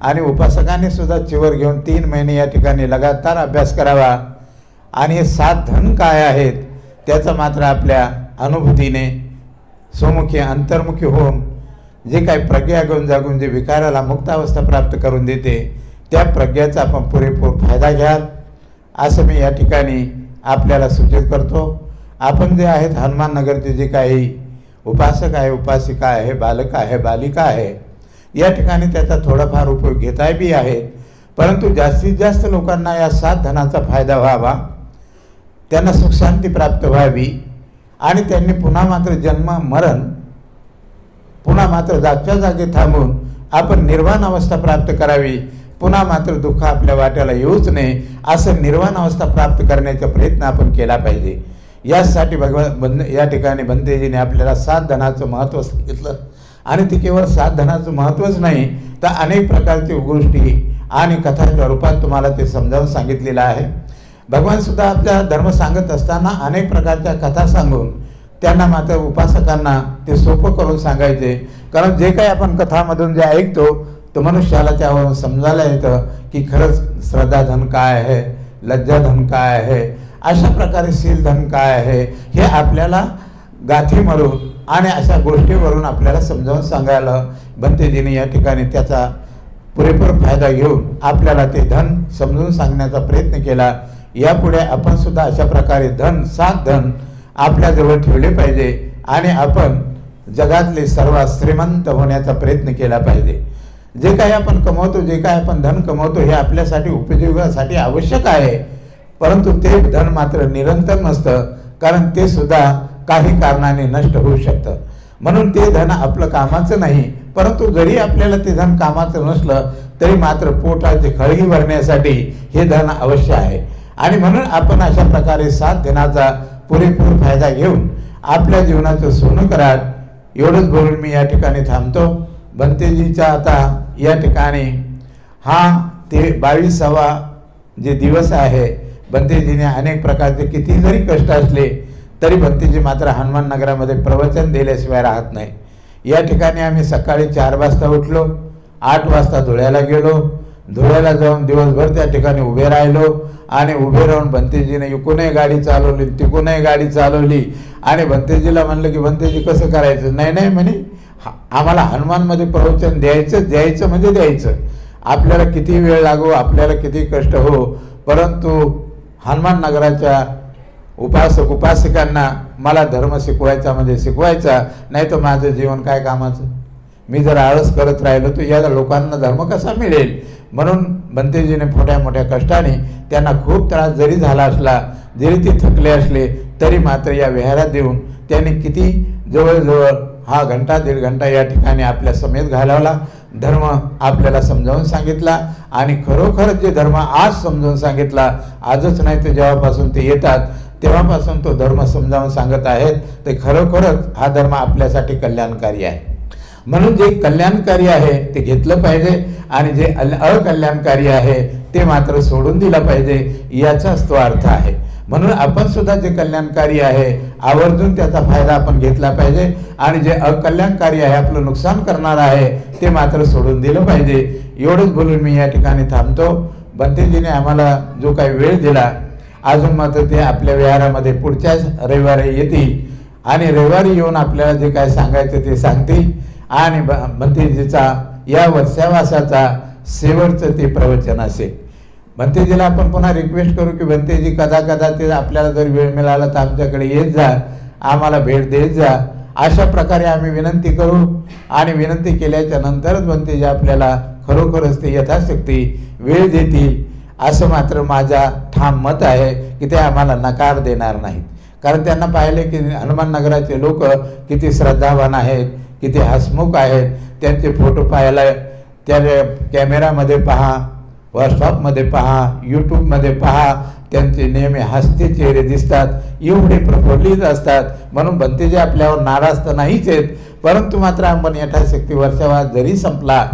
आणि उपासकाने सुद्धा चिवर घेऊन 3 महिने या ठिकाणी लगातार अभ्यास करावा. आणि हे 7 धन काय आहेत त्याचा मात्र आपल्या अनुभूतीने स्वमुखी अंतर्मुखी होऊन जे काही प्रज्ञा घेऊन जागून जे विकाराला मुक्त अवस्था प्राप्त करून देते त्या प्रज्ञेचा आपण पुरेपूर फायदा घ्याल असं मी या ठिकाणी आपल्याला सूचित करतो. आपण जे आहेत हनुमान नगरचे जे काही उपासक आहे, उपासिका आहे, बालक आहे, बालिका आहे, या ठिकाणी त्याचा थोडाफार उपयोग घेताय बी आहेत. परंतु जास्तीत जास्त लोकांना या 7 धनाचा फायदा व्हावा, त्यांना सुखशांती प्राप्त व्हावी आणि त्यांनी पुन्हा मात्र जन्म मरण पुन्हा मात्र जागच्या जागी थांबून आपण निर्वाण अवस्था प्राप्त करावी, पुन्हा मात्र दुःख आपल्या वाट्याला येऊच नये असं निर्वाण अवस्था प्राप्त करण्याचा प्रयत्न आपण केला पाहिजे. यासाठी या ठिकाणी भंतेजीने आपल्याला 7 धनाचं महत्त्व सांगितलं. आणि ते केवळ 7 धनाचं महत्त्वच नाही तर अनेक प्रकारची गोष्टी आणि कथांच्या रूपात तुम्हाला ते समजावून सांगितलेलं आहे. भगवानसुद्धा आपल्या धर्म सांगत असताना अनेक प्रकारच्या कथा सांगून त्यांना मात्र उपासकांना ते सोपं करून सांगायचे. कारण जे काही आपण कथामधून जे ऐकतो तर मनुष्याला त्यावरून समजायला येतं की खरंच श्रद्धाधन काय आहे, लज्जाधन काय आहे, अशा प्रकारे शीलधन काय आहे, हे आपल्याला गाथीमधून आणि अशा गोष्टीवरून आपल्याला समजावून सांगायला भंतेजीने या ठिकाणी त्याचा पुरेपूर फायदा घेऊन आपल्याला ते धन समजून सांगण्याचा प्रयत्न केला. यापुढे आपण सुद्धा अशा प्रकारे 7 धन आपल्याजवळ ठेवले पाहिजे आणि आपण जगातले सर्वात श्रीमंत होण्याचा प्रयत्न केला पाहिजे. जे काही आपण कमवतो, जे काही आपण धन कमवतो हे आपल्यासाठी उपयोगासाठी आवश्यक आहे, परंतु ते धन मात्र निरंतर नसतं, कारण ते सुद्धा काही कारणाने नष्ट होऊ शकतं. म्हणून ते धन आपलं कामाचं नाही, परंतु जरी आपल्याला ते धन कामाचं नसलं तरी मात्र पोटाची खळगी भरण्यासाठी हे धन अवश्य आहे. आणि म्हणून आपण अशा प्रकारे 7 धनाचा पुरेपूर फायदा घेऊन आपल्या जीवनाचं सोनं कराल. एवढंच बोलून मी या ठिकाणी थांबतो. भंतेजीचा आता या ठिकाणी हा ते 22वा जे दिवस आहे. भंतेजीने अनेक प्रकारचे किती जरी कष्ट असले तरी भंतेजी मात्र हनुमान नगरामध्ये प्रवचन दिल्याशिवाय राहत नाही. या ठिकाणी आम्ही सकाळी 4 वाजता उठलो, 8 वाजता धुळ्याला गेलो, धुळ्याला जाऊन दिवसभर त्या ठिकाणी उभे राहिलो आणि उभे राहून भंतेजीने इकूनही गाडी चालवली, तिकूनही गाडी चालवली आणि भंतेजीला म्हणलं की भंतेजी कसं करायचं. नाही म्हणे, आम्हाला हनुमानमध्ये प्रवचन द्यायचं म्हणजे द्यायचं. आपल्याला किती वेळ लागो, आपल्याला किती कष्ट हो, परंतु हनुमान नगराच्या उपासक उपासिकांना मला धर्म शिकवायचा म्हणजे शिकवायचा, नाही तर माझं जीवन काय कामाचं. मी जर आळस करत राहिलो तर या लोकांना धर्म कसा मिळेल. म्हणून भंतेजीने मोठ्या कष्टाने त्यांना खूप त्रास जरी झाला असला, जरी ते थकले असले तरी मात्र या विहारात देऊन त्यांनी किती जवळजवळ हा घंटा 1.5 घंटा या ठिकाणी आपल्या समेत घालवला. धर्म आपल्याला समजावून सांगितला आणि खरोखरच जे धर्म आज समजावून सांगितला, आजच नाही तर जेव्हापासून ते येतात तेव्हापासून तो धर्म समजावून सांगत आहेत, ते खरोखरच हा धर्म आपल्यासाठी कल्याणकारी आहे. म्हणून जे कल्याणकारी आहे ते घेतलं पाहिजे आणि जे अकल्याणकारी आहे ते मात्र सोडून दिलं पाहिजे, याचाच तो अर्थ आहे. म्हणून आपण सुद्धा जे कल्याणकारी आहे आवर्जून त्याचा फायदा आपण घेतला पाहिजे आणि जे अकल्याणकारी आहे, आपलं नुकसान करणार आहे, ते मात्र सोडून दिलं पाहिजे. एवढंच बोलून मी या ठिकाणी थांबतो. भंतेजीने आम्हाला जो काही वेळ दिला, अजून मात्र ते आपल्या विहारामध्ये पुढच्याच रविवारी येतील आणि रविवारी येऊन आपल्याला जे काय सांगायचं ते सांगतील आणि भंतेजीचा या वर्षावासाचा शेवटचं ते प्रवचन असेल. भंतेजीला आपण पुन्हा रिक्वेस्ट करू की भंतेजी कदा ते आपल्याला जर वेळ मिळाला तर आमच्याकडे येत जा, आम्हाला भेट देत जा. अशा प्रकारे आम्ही विनंती करू आणि विनंती केल्याच्या नंतरच भंतेजी आपल्याला खरोखरच ते यथाशक्ती वेळ देतील, असं मात्र माझा ठाम मत आहे की ते आम्हाला नकार देणार नाहीत. कारण त्यांना पाहिले की हनुमान नगराचे लोक किती श्रद्धावान आहेत, किती हसमुख आहेत. त्यांचे फोटो पाहायला त्या कॅमेरामध्ये पहा, व्हॉट्सअपमध्ये पहा, यूट्यूबमध्ये पहा, त्यांचे नेहमी हसते चेहरे दिसतात, एवढे प्रफुल्लित असतात. म्हणून भंतेजी आपल्यावर नाराज तर नाहीच आहेत, परंतु मात्र आपण यथाशक्ती वर्षावास जरी संपला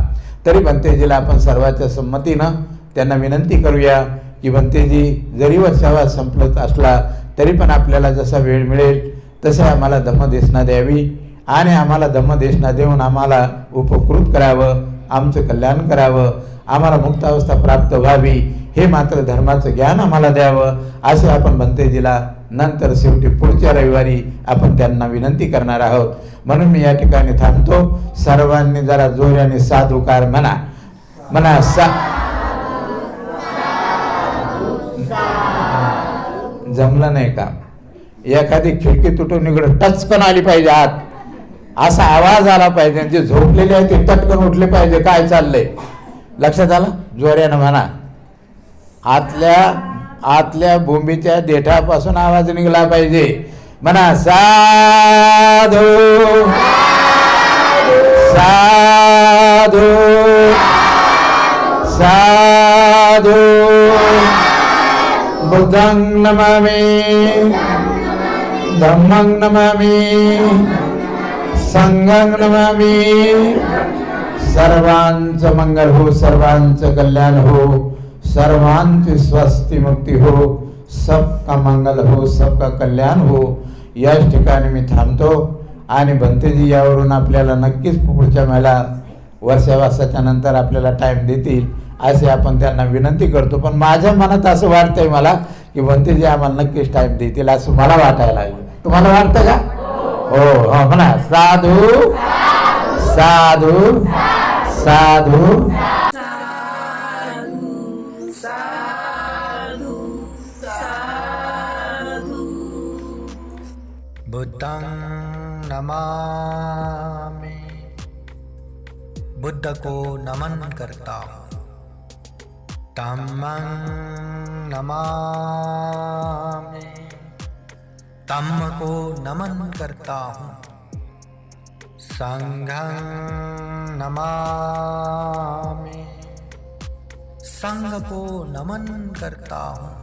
तरी भंतेजीला आपण सर्वांच्या संमतीनं त्यांना विनंती करूया की भंतेजी जरी वर्षावास संपलत असला तरी पण आपल्याला जसा वेळ मिळेल तसे आम्हाला धम्मदेशना द्यावी आणि आम्हाला धम्मदेशना देऊन आम्हाला उपकृत करावं, आमचं कल्याण करावं, आम्हाला मुक्तावस्था प्राप्त व्हावी, हे मात्र धर्माचं ज्ञान आम्हाला द्यावं, असे आपण भंतेजीला नंतर शेवटी पुढच्या रविवारी आपण त्यांना विनंती करणार आहोत. म्हणून मी या ठिकाणी थांबतो. सर्वांनी जरा जोराने साधुकार म्हणा जमलं नाही का? एखादी खिडकी तुटून इकडं टचकन आली पाहिजे आत, असा आवाज आला पाहिजे. जे झोपलेले आहे ते टटकन उठले पाहिजे, काय चाललंय लक्षात आलं? जोऱ्यानं म्हणा. आतल्या भूमीच्या देठापासून आवाज निघला पाहिजे. म्हणा साधू साधू साधू. बुद्धं नमामि, धम्मं नमामि, संघं नमामि. सर्वांचं मंगल हो, सर्वांचं कल्याण हो, सर्वांची स्वस्ति मुक्ती हो, सबका मंगल हो, सबका कल्याण हो. याच ठिकाणी मी थांबतो आणि भंतेजी यावरून आपल्याला नक्कीच पुढच्या वेळेला वर्षावासाच्या नंतर आपल्याला टाईम देतील असे आपण त्यांना विनंती करतो. पण माझ्या मनात असं वाटतंय मला की भंतेजी आम्हाला नक्कीच टाईम देतील असं मला वाटायला लागलं. तुम्हाला वाटतं का? हो हो म्हणा साधू साधू साधू. बुद्धं नमामि, बुद्ध को नमन करता हूँ. धम्मं नमामि, धम्म को नमन करता हूँ. संघं नमामि, संघ को नमन करता हूँ.